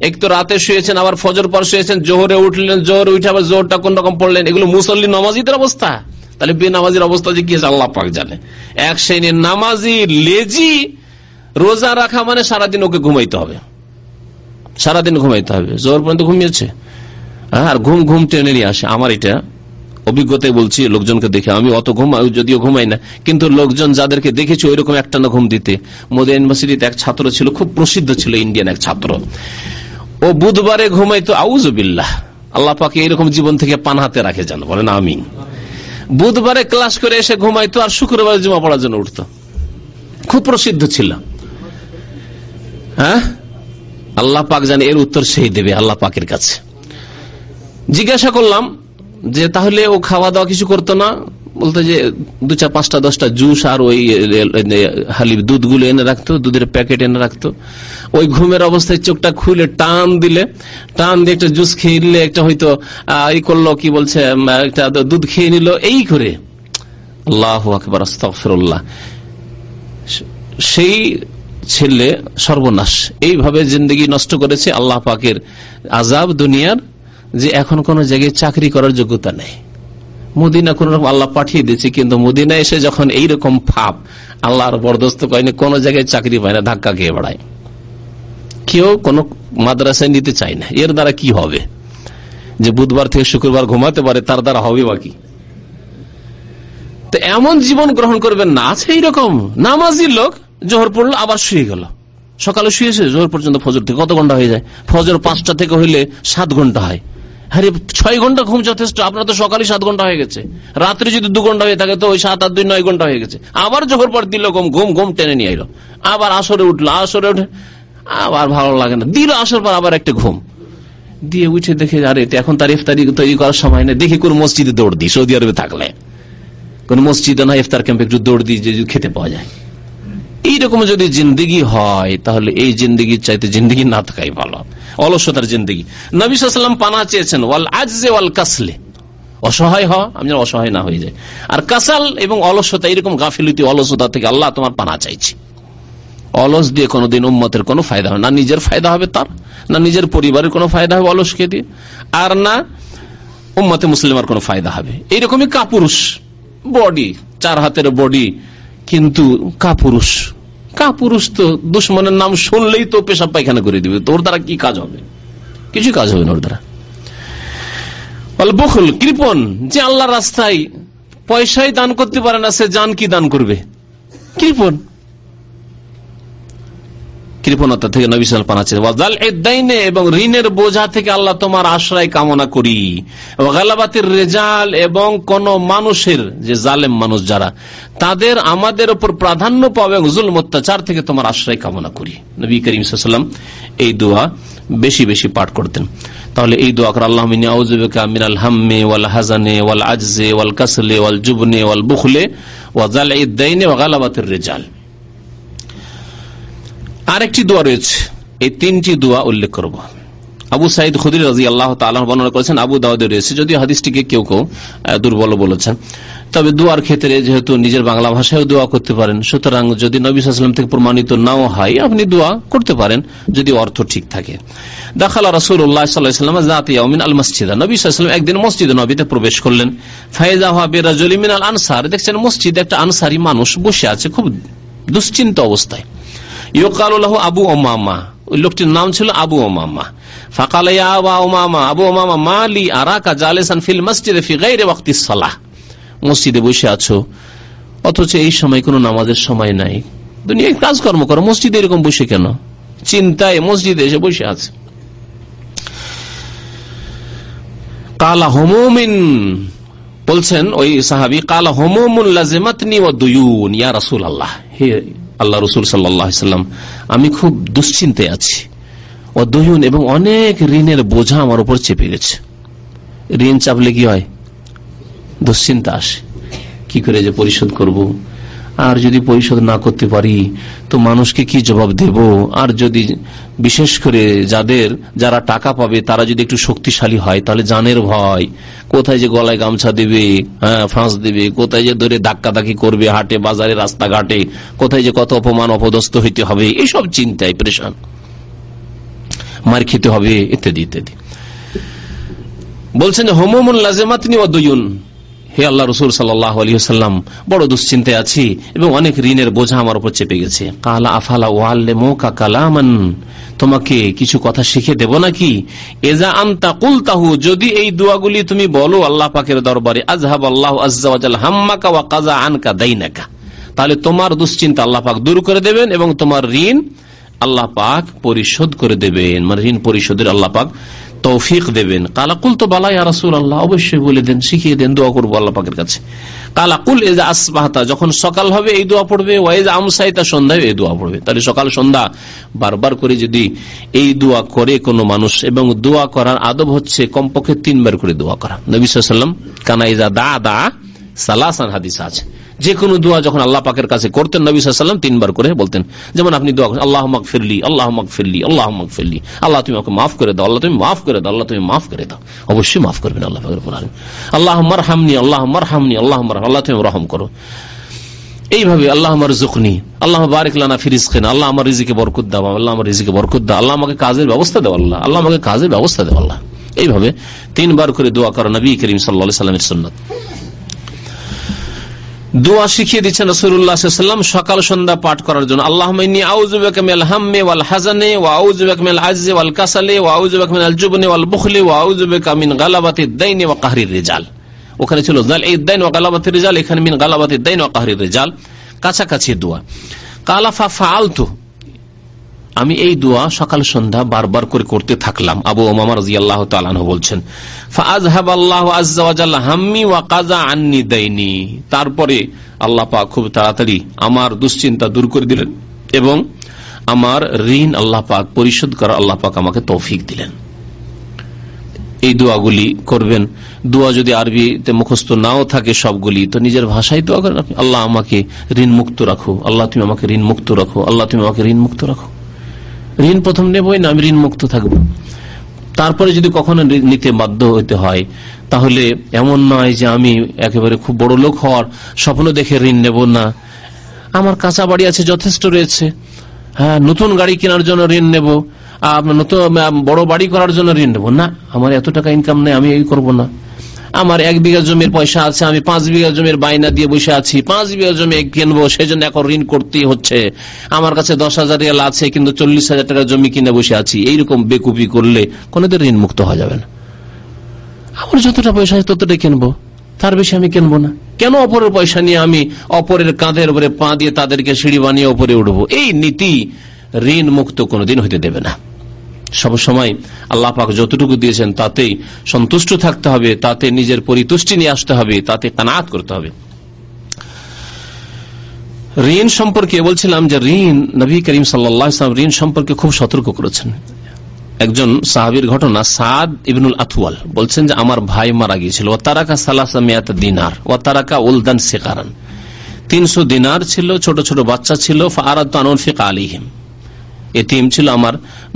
এক তো রাতে শুয়েছেন, আবার ফজর পর শুয়েছেন, জোহরে উঠলেন, জোহরে উঠে আবার জোহরটা কোন রকম পড়লেন, এগুলো মুসল্লি নামাজিদের অবস্থা। তাহলে বেনামাজির অবস্থা যে কি আছে আল্লাহ পাক জানে। এক শ্রেণীর নামাজি লেজি, রোজা রাখা মানে সারাদিন ওকে ঘুমাইতে হবে, সারাদিন ঘুমাইতে হবে, জোহর পর্যন্ত ঘুমিয়েছে, আর ঘুম ঘুম টেনে নিয়ে আসে। আমার এটা অভিজ্ঞতায় বলছি, লোকজনকে দেখে, আমি অত যদিও ঘুমাই না, কিন্তু লোকজন যাদেরকে দেখেছি ওইরকম একটানা ঘুম দিতে। মদিনা ইউনিভার্সিটিতে এক ছাত্র ছিল, খুব প্রসিদ্ধ ছিল, ইন্ডিয়ান এক ছাত্র। ও বুধবারে ঘুমাইতো, আউযুবিল্লাহ, আল্লাহ পাক এরকম জীবন থেকে পানাহাতে রাখে জানো, বলেন আমিন। বুধবারে ক্লাস করে এসে ঘুমাইতো, আর শুক্রবারে জুমা পড়ার জন্য উঠতো, খুব প্রসিদ্ধ ছিল। হ্যাঁ, আল্লাহ পাক জানে এর উত্তর সেই দেবে আল্লাহ পাকের কাছে। জিজ্ঞাসা করলাম যে তাহলে ও খাওয়া দাওয়া কিছু করতো না? বলতো যে 2-4-5-10টা জুস আর ওই হালিব দুধগুলো এনে রাখতো, দুধের প্যাকেট এনে রাখতো। ওই ঘুমের অবস্থায় চোখটা খুলে টান দিয়ে একটা জুস খেয়ে নিলে, একটা হয়তো এই করলো, কি বলছে, একটা দুধ খেয়ে নিল, এই করে। আল্লাহু আকবার, আস্তাগফিরুল্লাহ। সেই ছেলে সর্বনাশ, এইভাবে জিন্দেগি নষ্ট করেছে। আল্লাহ পাকের আযাব দুনিয়ার, যে এখন কোন জায়গায় চাকরি করার যোগ্যতা নেই। মদিনা কোন রকম আল্লাহ পাঠিয়ে দিয়েছে, কিন্তু মদিনা এসে যখন এইরকম পাপ, আল্লাহর বরদস্ত করেনি, কোন জায়গায় চাকরি পায় না, ধাক্কা খেয়ে বেড়ায়। কেউ কোন মাদ্রাসায় নিতে চায় না। এর দ্বারা কি হবে? যে বুধবার থেকে শুক্রবার ঘুমাতে পারে, তার দ্বারা হবে বাকি। তো এমন জীবন গ্রহণ করবেন না। আছে এইরকম নামাজি লোক, জোহর পড়লো আবার শুয়ে গেল, সকালে শুয়েছে, জোহর পর্যন্ত, ফজর থেকে কত ঘন্টা হয়ে যায়? ফজর 5টা থেকে হইলে 7 ঘন্টা হয়। আরে 6 ঘন্টা ঘুম যথেষ্ট, আপনার তো সকালে 7 ঘন্টা হয়ে গেছে। রাত্রে যদি 2 ঘন্টা হয়ে থাকে তো ওই 7 আর 2 9 ঘন্টা হয়ে গেছে। আবার জোহর পর দিল ঘুম টেনে নিয়ে এলো, আবার আসরে উঠলো, আসরে উঠে আবার ভালো লাগে না, দিল আসর পর আবার একটা ঘুম দিয়ে উঠে দেখে আরে এখন তার ইফতারি তৈরি করার সময় নেই, দেখি কোন মসজিদে দৌড় দিই। সৌদি আরবে থাকলে কোন মসজিদে না ইফতার ক্যাম্পে একটু দৌড় দিই, যে খেতে পাওয়া যায়। এইরকম যদি জিন্দেগি হয়, তাহলে এই জিন্দেগির চাইতে জিন্দেগি না থাকাই ভালো, অলসতার জিন্দেগি। নবী সাল্লাল্লাহু আলাইহি ওয়াসাল্লাম পানা চেয়েছেন ওয়াল আজজে ওয়াল কাসলে, অসহায় হওয়া, আমি অসহায় না হয়ে যায়। আর কাসাল এবং অলসতা, এরকম গাফিলতি, অলসতা থেকে আল্লাহ তোমার পানা চাইছি। অলস দিয়ে কোনোদিন উম্মতের কোনো ফায়দা হবে না, নিজের ফায়দা হবে তার, না নিজের পরিবারের কোনো ফায়দা হবে অলসকে দিয়ে, আর না উম্মতে মুসলিমার কোনো ফায়দা হবে। এইরকমই কাপুরুষ বডি, 4 হাতের বডি, কিন্তু কাপুরুষ। কাপুরুষ তো দুশ্মনের নাম শুনলেই তো পেশাব পায়খানা করে দিবে, তোর দ্বারা কি কাজ হবে? কিছু কাজ হবে না ওর দ্বারা। বখল, কৃপণ, যে আল্লাহর রাস্তায় পয়সাই দান করতে পারে না, সে জান কি দান করবে? কৃপণ, কৃপণতা থেকে নবী সাল্লাল্লাহু আলাইহি ওয়াসাল্লাম পানা চাইছেন। এবং ঋণের বোঝা থেকে আল্লাহ তোমার আশ্রয় কামনা করি। গালাবাতির রেজাল, এবং কোন মানুষের, যে জালেম মানুষ যারা, তাদের আমাদের উপর প্রাধান্য পাবে, এবং জুলম অত্যাচার থেকে তোমার আশ্রয় কামনা করি। নবী করিম সাল্লাল্লাহু আলাইহি ওয়াসাল্লাম এই দোয়া বেশি বেশি পাঠ করতেন। তাহলে এই দোয়া করে, আল্লাহুম্মা ইন্নী আউযু বিকা মিনাল হাম্মি ওয়াল হাযানি ওয়াল আজজি ওয়াল কাসলি ওয়াল জুবনি ওয়াল বুখলি ওয়া যালঈদ দাইনি ওয়া গালাবাতির রিজাল। আরেকটি দোয়া রয়েছে, এই 3টি দোয়া উল্লেখ করব। আবু সাঈদ খুদরি রাদিয়াল্লাহু তাআলা বর্ণনা করেছেন, আবু দাউদে রয়েছে, যদিও হাদিসটিকে কেউ কেউ দুর্বল বলেছেন। তবে দোয়ার ক্ষেত্রে যেহেতু নিজের বাংলা ভাষায় দোয়া করতে পারেন, সুতরাং যদি নবী সাল্লাল্লাহু আলাইহি ওয়াসাল্লাম থেকে প্রমাণিত নাও হয়, আপনি দোয়া করতে পারেন যদি অর্থ ঠিক থাকে। দাখালা রাসূলুল্লাহ সাল্লাল্লাহু আলাইহি ওয়াসাল্লাম যাতা ইয়াউমিন আল মসজিদ, নবী সাল্লাল্লাহু আলাইহি ওয়াসাল্লাম একদিন মসজিদে নববীতে প্রবেশ করলেন। ফাইজা হুয়া বিরাজুলিন মিনাল আনসার, দেখছেন মসজিদে একটা আনসারী মানুষ বসে আছে, খুব দুশ্চিন্ত অবস্থায়। ইউকালু লাহু আবু উমামা, ওই লোকটির নাম ছিল আবু উমামা। ফাকালা ইয়া আবু উমামা, আবু উমামা মালি আরাকা জালিসান ফিল মসজিদে ফি গায়রি ওয়াক্তিস সালাহ, মসজিদে বসে আছো অথচ এই সময় কোনো নামাজের সময় নাই, দুনিয়ায় কাজকর্ম করো, মসজিদে এরকম বসে কেন? চিন্তায় মসজিদে এসে বসে আছে। কালা হুমুমিন, বলছেন ওই সাহাবী, কালা হুমুমুন লাজিমাতনি ওয়া দুয়ুন ইয়া রাসূলুল্লাহ, হে আল্লাহ রাসূল সাল্লাল্লাহু আলাইহি ওয়াসাল্লাম, আমি খুব দুশ্চিন্তায় আছি। ও দুয়ুন, এবং অনেক ঋণের বোঝা আমার উপর চেপে গেছে। ঋণ চাপলে কি হয়? দুশ্চিন্তা আসে, কি করে যে পরিশোধ করব, আর যদি পরিশোধ না করতে পারি তো মানুষকে কি জবাব দেব, আর যদি বিশেষ করে যারা টাকা পাবে তারা যদি একটু শক্তিশালী হয়, তাহলে জানের ভয়, কোথায় যে গলায় গামছা দেবে, ফাঁস দেবে, কোথায় যে ধরে ধাক্কাধাক্কি করবে হাটে বাজারে রাস্তাঘাটে, কোথায় যে কত অপমান অপদস্থ হইতে হবে, এইসব চিন্তায় পরেশান। মার খেতে হবে, ইত্যাদি ইত্যাদি। বলছেন যে হুমুমুন লাজিমাতনি ওয়া দুয়ুন, হে আল্লাহ রাসূল সাল্লাল্লাহু আলাইহি ওয়াসাল্লাম, বড় দুশ্চিন্তায় আছি এবং অনেক ঋণের বোঝা আমার উপর চেপে গেছে। কালা আফালা ওয়াল্লিমুকা কালামান, তোমাকে কিছু কথা শিখে দেব নাকি? এজা আনতা কুলতাহু, যদি এই দোয়াগুলি তুমি বলো আল্লাহ পাকের দরবারে, আযহাবাল্লাহু আযজা ওয়া জাল্লা হাম্মাকা ওয়া কাযা আনকা দাইনাকা, তাহলে তোমার দুশ্চিন্তা আল্লাহ পাক দূর করে দেবেন এবং তোমার ঋণ আল্লাহ পাক পরিশোধ করে দেবেন, মানে ঋণ পরিশোধের আল্লাহ পাক তৌফিক দেবেন। কালা কুল তো বালা ইয়া রাসূলুল্লাহ, অবশ্যই বলে দেন, শিখিয়ে দেন, দোয়া করবো আল্লাহ পাকের কাছে। কালা কুল ইজা আসবাহতা, যখন সকাল হবে এই দোয়া পড়বে, ওয়া ইজা আমসাইতা, সন্ধ্যায় এই দোয়া পড়বে। তাহলে সকাল সন্ধ্যা বারবার করে যদি এই দোয়া করে কোনো মানুষ, এবং দোয়া করার আদব হচ্ছে কমপক্ষে 3 বার করে দোয়া করা। নবী সাল্লাল্লাহু আলাইহি ওয়াসাল্লাম কানা ইজা দা সালাসান, হাদিস আছে, যে কোনো দোয়া যখন আল্লাহ পাকের কাছে করতেন নবী সাল্লাল্লাহু আলাইহি ওয়াসাল্লাম 3 বার করে বলতেন। যেমন আপনি দোয়া করেন আল্লাহুম্মা গফিরলি, আল্লাহুম্মা গফিরলি, আল্লাহুম্মা গফিরলি, আল্লাহ তুমি আমাকে মাফ করে দাও, আল্লাহ তুমি মাফ করে দাও, আল্লাহ তুমি মাফ করে দাও, অবশ্যই মাফ করবেন আল্লাহ পাকের রব্বুল আলামিন। আল্লাহুম্মা আরহামনি, আল্লাহুম্মা আরহামনি, আল্লাহুম্মা আরহাম, আল্লাহ তুমি রহম করো। এইভাবে আল্লাহুম্মা রযুকনি, আল্লাহুম্মা বারিক লানা ফি রিজকিনা, আল্লাহ আমার রিজিকে বরকত দাও, আল্লাহ আমার রিজিকে বরকত দাও, আল্লাহ আমাকে কাজের ব্যবস্থা দাও, আল্লাহ আল্লাহ আমাকে কাজের ব্যবস্থা দাও আল্লাহ। এইভাবে 3 বার করে দোয়া করা নবী করিম সাল্লাল্লাহু আলাইহি ওয়াসাল্লামের সুন্নাত। দোয়া শিখিয়ে দিচ্ছেন রাসূলুল্লাহ সাল্লাল্লাহু আলাইহি ওয়াসাল্লাম সকাল সন্ধ্যা পাঠ করার জন্য। আল্লাহুম্মা ইন্নী আউযু বিকা মিনাল হাম্মি ওয়াল হাযানি ওয়া আউযু বিকা মিনাল আজজি ওয়াল কাসালি ওয়া আউযু বিকা মিনাল জুবনি ওয়াল বুখলি ওয়া আউযু বিকা মিন গালাবাতিদ দাইনি ওয়া কাহরির রিজাল। ওখানে ছিল যালিদ দাইন ওয়া গালাবাতির রিজাল, এখানে মিন গালাবাতিদ দাইন ওয়া কাহরির রিজাল, কাছাকাছি দোয়া। কালা ফাআলতু, আমি এই দোয়া সকাল সন্ধ্যা বারবার করে করতে থাকলাম। আবু উমামা রাদিয়াল্লাহু তাআলা আনহু বলছেন, ফাআযহাবাল্লাহু আযজা ওয়া জাল্লা হাম্মি ওয়া কাযা আন্নি দাইনি, তারপরে আল্লাহ পাক খুব তাড়াতাড়ি আমার দুশ্চিন্তা দূর করে দিলেন এবং আমার ঋণ আল্লাহ পাক পরিশোধ করার আল্লাহ পাক আমাকে তৌফিক দিলেন। এই দোয়াগুলি করবেন। দোয়া যদি আরবিতে মুখস্থ নাও থাকে সবগুলি, তো নিজের ভাষায় দোয়া করেন আপনি, আল্লাহ আমাকে ঋণ মুক্ত রাখো, আল্লাহ তুমি আমাকে ঋণ মুক্ত রাখো, আল্লাহ তুমি আমাকে ঋণ মুক্ত রাখো। ঋণ প্রথম নেবই না, আমি ঋণ মুক্ত থাকবো। তারপরে যদি কখনো নিতে বাধ্য হতে হয়, তাহলে এমন নয় যে আমি একেবারে খুব বড় লোক হওয়ার স্বপ্ন দেখে ঋণ নেব না, আমার কাঁচা বাড়ি আছে যথেষ্ট রয়েছে, হ্যাঁ নতুন গাড়ি কেনার জন্য ঋণ নেব, নতুন বড় বাড়ি করার জন্য ঋণ নেব না, আমার এত টাকা ইনকাম নেই, আমি এই করব না। আমার 1 বিঘা জমির পয়সা আছে, আমি 5 বিঘা জমির বাইনা দিয়ে বসে আছি, 5 বিঘা জমি কিনবো, সেজন্য এখন ঋণ করতেই হচ্ছে। আমার কাছে 10,000 রিয়াল আছে কিন্তু 40,000 টাকা জমি কিনে বসে আছি, এইরকম বেকুপি করলে কোনোদিন ঋণ মুক্ত হওয়া যাবে না। আমার যতটা পয়সা আছে ততটাই কিনবো, তার বেশি আমি কিনবো না। কেন অপরের পয়সা নিয়ে আমি অপরের কাঁধের উপরে পা দিয়ে তাদেরকে সিঁড়ি বানিয়ে উপরে উঠবো? এই নীতি ঋণ মুক্ত কোনোদিন হইতে দেবে না। সবসময় আল্লাহ পাক যতটুকু দিয়েছেন তাতেই সন্তুষ্ট থাকতে হবে, তাতে নিজের পরিতুষ্টি নিয়ে আসতে হবে, তাতে কানাত করতে হবে। ঋণ সম্পর্কে বলছিলাম যে ঋণ, নবী করিম সাল্লাল্লাহু আলাইহি ওয়াসাল্লাম ঋণ সম্পর্কে খুব সতর্ক করেছেন। একজন সাহাবীর ঘটনা, সাদ ইবনুল আথওয়াল বলছেন যে আমার ভাই মারা গিয়েছিল, ওয়া তারাকা 300 দিনার ওয়া তারাকা উলদান সিগারান, 300 দিনার ছিল, ছোট ছোট বাচ্চা ছিল। ফাআরাদতু আন উনফিকা আলাইহিম, এতিম ছিল আমার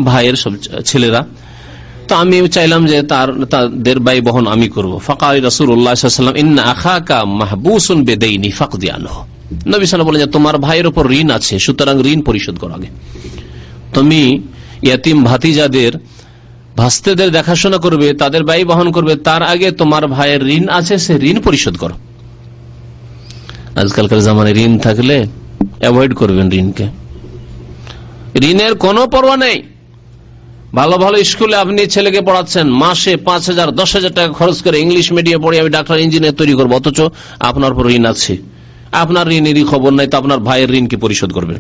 ভাইয়ের সব ছেলেরা, তো আমি চাইলাম যে তাদের ব্যয় বহন আমি করব। ফাকাল রাসূলুল্লাহ সাল্লাল্লাহু আলাইহি ওয়াসাল্লাম ইন্না আখাকা মাহবুসুন বিদাইনি ফাকদি আনহু, নবী সাল্লাল্লাহু বলেন যে তোমার ভাইয়ের উপর ঋণ আছে, সুতরাং ঋণ পরিশোধ করো আগে। তুমি ইয়তিম ভাতিজাদের, ভাস্তেদের দেখাশোনা করবে, তাদের ব্যয় বহন করবে, তার আগে তোমার ভাইয়ের ঋণ আছে, সে ঋণ পরিশোধ করো। আজকালকার জামানায় ঋণ থাকলে অ্যাভয়েড করবেন ঋণকে। ঋণের কোনো পরোয়া নেই। ভালো ভালো স্কুলে আপনি ছেলেকে পড়াচ্ছেন, মাসে 5,000 10,000 টাকা খরচ করে ইংলিশ মিডিয়াম পড়ে আমি ডাক্তার ইঞ্জিনিয়ার তৈরি করবো, অথচ আপনার উপর ঋণ আছে, আপনার ঋণেরই খবর নাই, তো আপনার ভাইয়ের ঋণ কি পরিশোধ করবেন?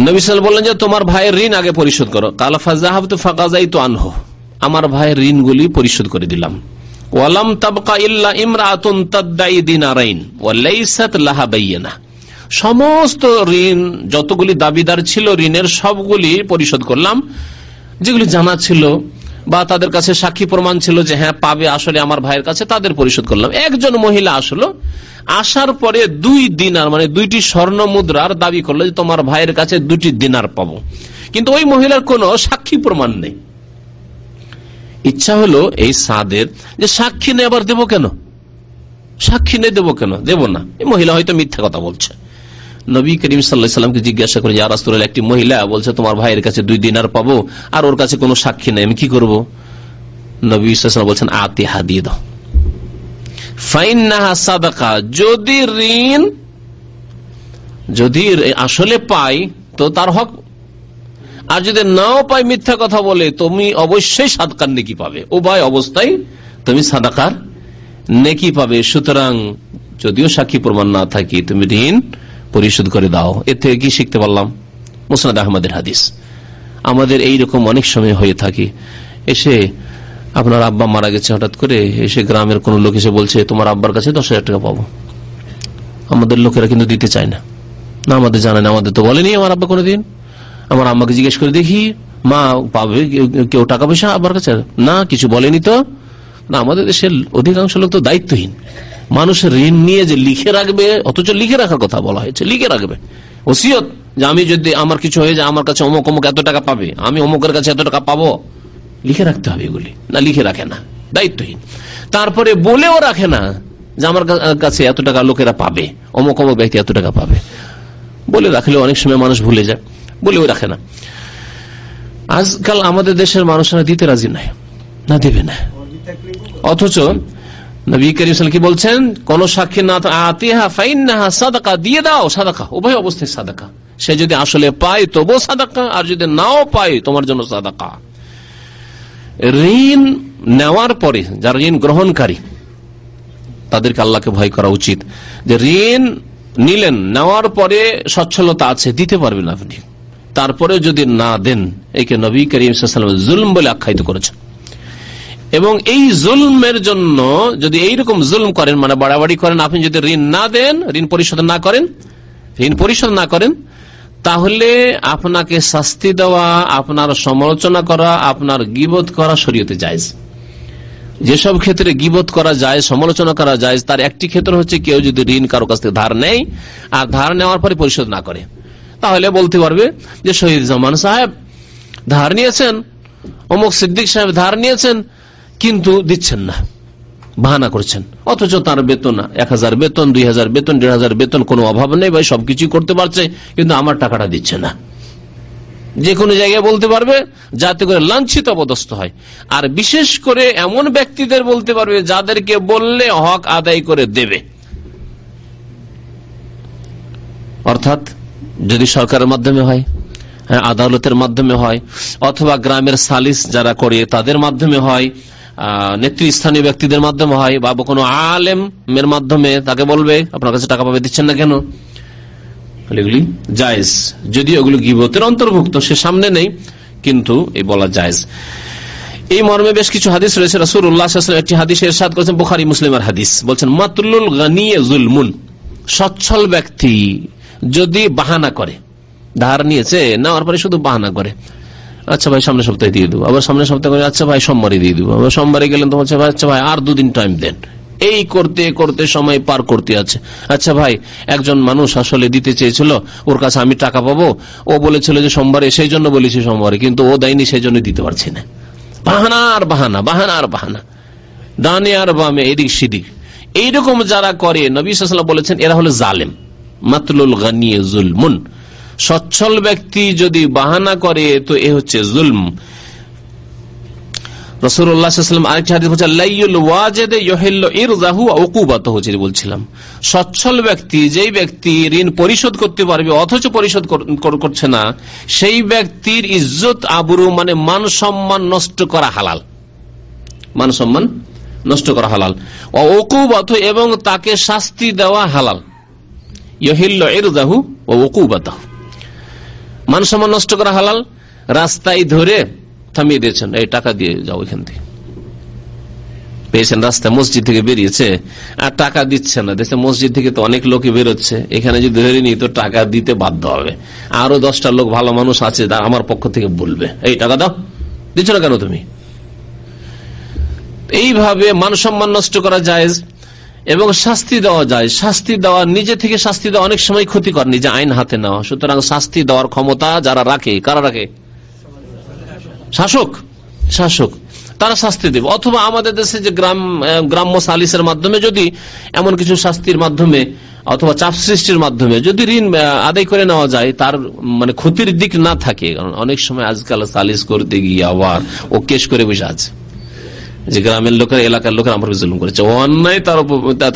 নবী সাল্লাল্লাহু আলাইহি ওয়াসাল্লাম বললেন যে তোমার ভাইয়ের ঋণ আগে পরিশোধ করো। কালা ফাযাহাবতু ফাকাযাইতু আনহু, আমার ভাইয়ের ঋণগুলি পরিশোধ করে দিলাম। ওয়ালাম তাবকা ইল্লা ইমরাতুন তাদদাই দিনারাইন ওয়া লাইসাত লাহা বাইয়িনা, সমস্ত ঋণ যতগুলি দাবিদার ছিল ঋণের সবগুলি পরিশোধ করলাম, যেগুলি জানা ছিল বা তাদের কাছে সাক্ষী প্রমাণ ছিল যে হ্যাঁ পাবে আসলে আমার ভাইয়ের কাছে, তাদের পরিশোধ করলাম। একজন মহিলা আসলো, আসার পরে 2 দিনার মানে 2টি স্বর্ণ মুদ্রার দাবি করলো যে তোমার ভাইয়ের কাছে 2টি দিনার পাবো, কিন্তু ওই মহিলার কোনো সাক্ষী প্রমাণ নেই। ইচ্ছা হলো এই সাদের যে সাক্ষী নেই, আবার দেবো কেন, সাক্ষী নেই দেবো কেন, দেবো না, এই মহিলা হয়তো মিথ্যা কথা বলছে। নবী করিম সাল্লাল্লাহু আলাইহি সাল্লামকে জিজ্ঞাসা করে, ইয়া রাসূলুল্লাহ, একটি মহিলা বলছে তোমার ভাইয়ের কাছে 2 দিনার পাবো আর ওর কাছে কোনো সাক্ষী নেই, আমি কি করব? নবী সাল্লাল্লাহু আলাইহি ওয়াসাল্লাম বলছেন, আতিহা, দিয়ে দাও। ফাইন্নাহা সাদাকা, যদি আসলে পাই তো তার হক, আর যদি নাও পাই মিথ্যা কথা বলে তুমি অবশ্যই সাদকার নেকি পাবে, উভয় অবস্থায় তুমি সাদাকার নেকি পাবে। সুতরাং যদিও সাক্ষী প্রমাণ না থাকে তুমি ঋণ পরিশোধ করে দাও। এর থেকে কি শিখতে পারলাম? মুসনাদ আহমদের হাদিস। আমাদের এইরকম অনেক সময় হয়ে থাকে, এসে আপনার আব্বা মারা গেছে, হঠাৎ করে এসে গ্রামের কোন লোক এসে বলছে তোমার আব্বার কাছে 10,000 টাকা পাবো। আমাদের লোকেরা কিন্তু দিতে চায় না, না আমাদের জানে না, আমাদের তো বলেনি আমার আব্বা কোনোদিন। আমার আম্মাকে জিজ্ঞেস করে দেখি, মা পাবে কেউ টাকা পয়সা আব্বার কাছে? না, কিছু বলেনি তো। না, আমাদের দেশের অধিকাংশ লোক তো দায়িত্বহীন। মানুষের ঋণ নিয়ে যে লিখে রাখবে, অথচ লিখে রাখার কথা বলা হয়েছে, লিখে রাখবে ওসিয়ত, যে আমি যদি আমার কিছু হয়ে যায় আমার কাছে অমুক অমুক এত টাকা পাবে, আমি অমুকের কাছে এত টাকা পাবো, লিখে রাখতে হবে। এগুলি না, লিখে রাখে না, দায়িত্বহীন। তারপরে বলেও রাখে না যে আমার কাছে এত টাকা লোকেরা পাবে, অমুক অমুক ব্যক্তি এত টাকা পাবে। বলে রাখলে অনেক সময় মানুষ ভুলে যায়, বলেও রাখে না। আজকাল আমাদের দেশের মানুষরা দিতে রাজি নাই, না দেবে না। অথচ নবী করিম সাল্লাল্লাহু আলাইহি ওয়াসাল্লাম কি বলছেন? কোন সাক্ষী না, আতিহা ফাইন্নাহা সাদাকা, দিয়ে দাও সাদাকা, উভয় অবস্থায় সাদাকা। সে যদি আসলে পায় তবু সাদাকা, আর যদি নাও পায় তোমার জন্য সাদাকা। ঋণ নেওয়ার পরে যারা ঋণ গ্রহণকারী তাদেরকে আল্লাহকে ভয় করা উচিত, যে ঋণ নিলেন, নেওয়ার পরে সচ্ছলতা আছে, দিতে পারবেন আপনি, তারপরে যদি না দেন, একে নবী করিম সাল্লাল্লাহু আলাইহি ওয়াসাল্লাম জুলম বলে আখ্যায়িত করেছেন। এবং এই জুলমের জন্য, যদি এইরকম জুলম করেন, মানে বাড়াবাড়ি করেন, আপনি যদি ঋণ না দেন, ঋণ পরিশোধ না করেন, তাহলে আপনাকে শাস্তি দেওয়া, আপনার সমালোচনা করা, আপনার গীবত করা শরীয়তে জায়েজ। যেসব ক্ষেত্রে গীবত করা যায়, সমালোচনা করা যায়, তার একটি ক্ষেত্র হচ্ছে কেউ যদি ঋণ কারো কাছ থেকে ধার নেয় আর ধার নেওয়ার পরে পরিশোধ না করে, তাহলে বলতে পারবে যে শহীদ জামান সাহেব ধার নিয়েছেন, অমুক সিদ্দিক সাহেব ধার নিয়েছেন, কিন্তু দিচ্ছেন না, বাহানা করছেন, অথচ তার বেতন 1000 বেতন, 2000 বেতন, 1500 বেতন, কোনো অভাব নেই ভাই, সবকিছু করতে পারছে, কিন্তু আমার টাকাটা দিচ্ছে না। যে কোনো জায়গায় বলতে পারবে, যাতে করে লাঞ্ছিত অপদস্থ হয়। আর বিশেষ করে এমন ব্যক্তিদের বলতে পারবে যাদেরকে বললে হক আদায় করে দেবে। অর্থাৎ যদি সরকারের মাধ্যমে হয়, আদালতের মাধ্যমে হয়, অথবা গ্রামের সালিস যারা করে তাদের মাধ্যমে হয়, নেতৃস্থানীয় ব্যক্তিদের মাধ্যমে হয়, বা কোনো আলেমের মাধ্যমে তাকে বলবে আপনার কাছে টাকা পাবে, দিচ্ছেন না কেন, এগুলি জায়েজ। যদিও এগুলো গীবতের অন্তর্ভুক্ত, সে সামনে নেই, কিন্তু এই বলা জায়েজ। এই মর্মে বেশ কিছু হাদিস রয়েছে। রাসূলুল্লাহ সাল্লাল্লাহু আলাইহি ওয়াসাল্লাম একটি হাদিস ইরশাদ করেছেন, বুখারী মুসলিমের হাদিস, বলছেন মাতলুল গানী যুলমুন, সচ্ছল ব্যক্তি যদি বাহানা করে, ধার নিয়েছে, নেওয়ার পরে শুধু বাহানা করে, আচ্ছা ভাই সামনের সপ্তাহে দিয়ে দেবো, আবার সামনের সপ্তাহে করে, আচ্ছা ভাই সোমবারে দিয়ে দেবো, আবার সোমবারে গেলেন তো বলছে আচ্ছা ভাই আর 2 দিন টাইম দেন, এই করতে করতে সময় পার করতে আছে। আচ্ছা ভাই, একজন মানুষ আসলে দিতে চেয়েছিল, ওর কাছে আমি টাকা পাবো, ও বলেছিল যে সোমবারে, সেই জন্য বলেছি সোমবারে, কিন্তু ও দেয়নি, সেই জন্য দিতে পারছি না। বাহানা আর বাহানা, বাহানা আর বাহানা, ডানে আর বামে, এদিক সেদিক। এইরকম যারা করে, নবী সাল্লাল্লাহু আলাইহি ওয়াসাল্লাম বলেছেন এরা হলো জালেম। মাতলুল গানী যুলমুন, সচ্ছল ব্যক্তি যদি বাহানা করে তো এ হচ্ছে জুলম। রাসূলুল্লাহ সাল্লাল্লাহু আলাইহি ওয়াসাল্লাম আরেকটি হাদিস বলেছেন, লাইয়ুল ওয়াজিদ ইউহিল্লু ইরদাহু ওয়া উকুবাতাহু, যেটা বলছিলাম, সচ্ছল ব্যক্তি, যেই ব্যক্তি ঋণ পরিশোধ করতে পারবে অথচ পরিশোধ করছে না, সেই ব্যক্তির ইজ্জত আবরু, মানে মান সম্মান নষ্ট করা হালাল, মান সম্মান নষ্ট করা হালাল, ওয়া উকুবাতাহু, এবং তাকে শাস্তি দেওয়া হালাল। ইউহিল্লু ইরদাহু ওয়া উকুবাতাহু, মান সম্মান নষ্ট করা হালাল। রাস্তায় ধরে থামিয়ে দিয়েছেন, এই টাকা দিয়ে যাও এখান থেকে, পেয়েছেন রাস্তায়, মসজিদ থেকে বেরিয়েছে আর টাকা দিচ্ছে না, দেশে মসজিদ থেকে তো অনেক লোকই বেরোচ্ছে, এখানে যদি ধরে নি তো টাকা দিতে বাধ্য হবে। আরো 10টা লোক ভালো মানুষ আছে আমার পক্ষ থেকে বলবে, এই টাকা দাও, দিচ্ছ না কেন তুমি। এইভাবে মান সম্মান নষ্ট করা জায়েজ এবং শাস্তি দেওয়া যায়। শাস্তি দেওয়া, নিজে থেকে শাস্তি দেওয়া অনেক সময় ক্ষতিকর, নিজে আইন হাতে নেওয়া। সুতরাং শাস্তি দেওয়ার ক্ষমতা যারা রাখে, কারা রাখে? শাসক। তারা শাস্তি দেবে। অথবা আমাদের দেশে যে গ্রাম্য সালিসের মাধ্যমে যদি এমন কিছু শাস্তির মাধ্যমে অথবা চাপ সৃষ্টির মাধ্যমে যদি ঋণ আদায় করে নেওয়া যায়, তার মানে ক্ষতির দিক না থাকে। কারণ অনেক সময় আজকাল সালিস করতে গিয়ে আবার ও কেস করে বসে আছে যে গ্রামের লোকেরা, এলাকার লোকেরা আমার জুলুম করেছে, অন্যায়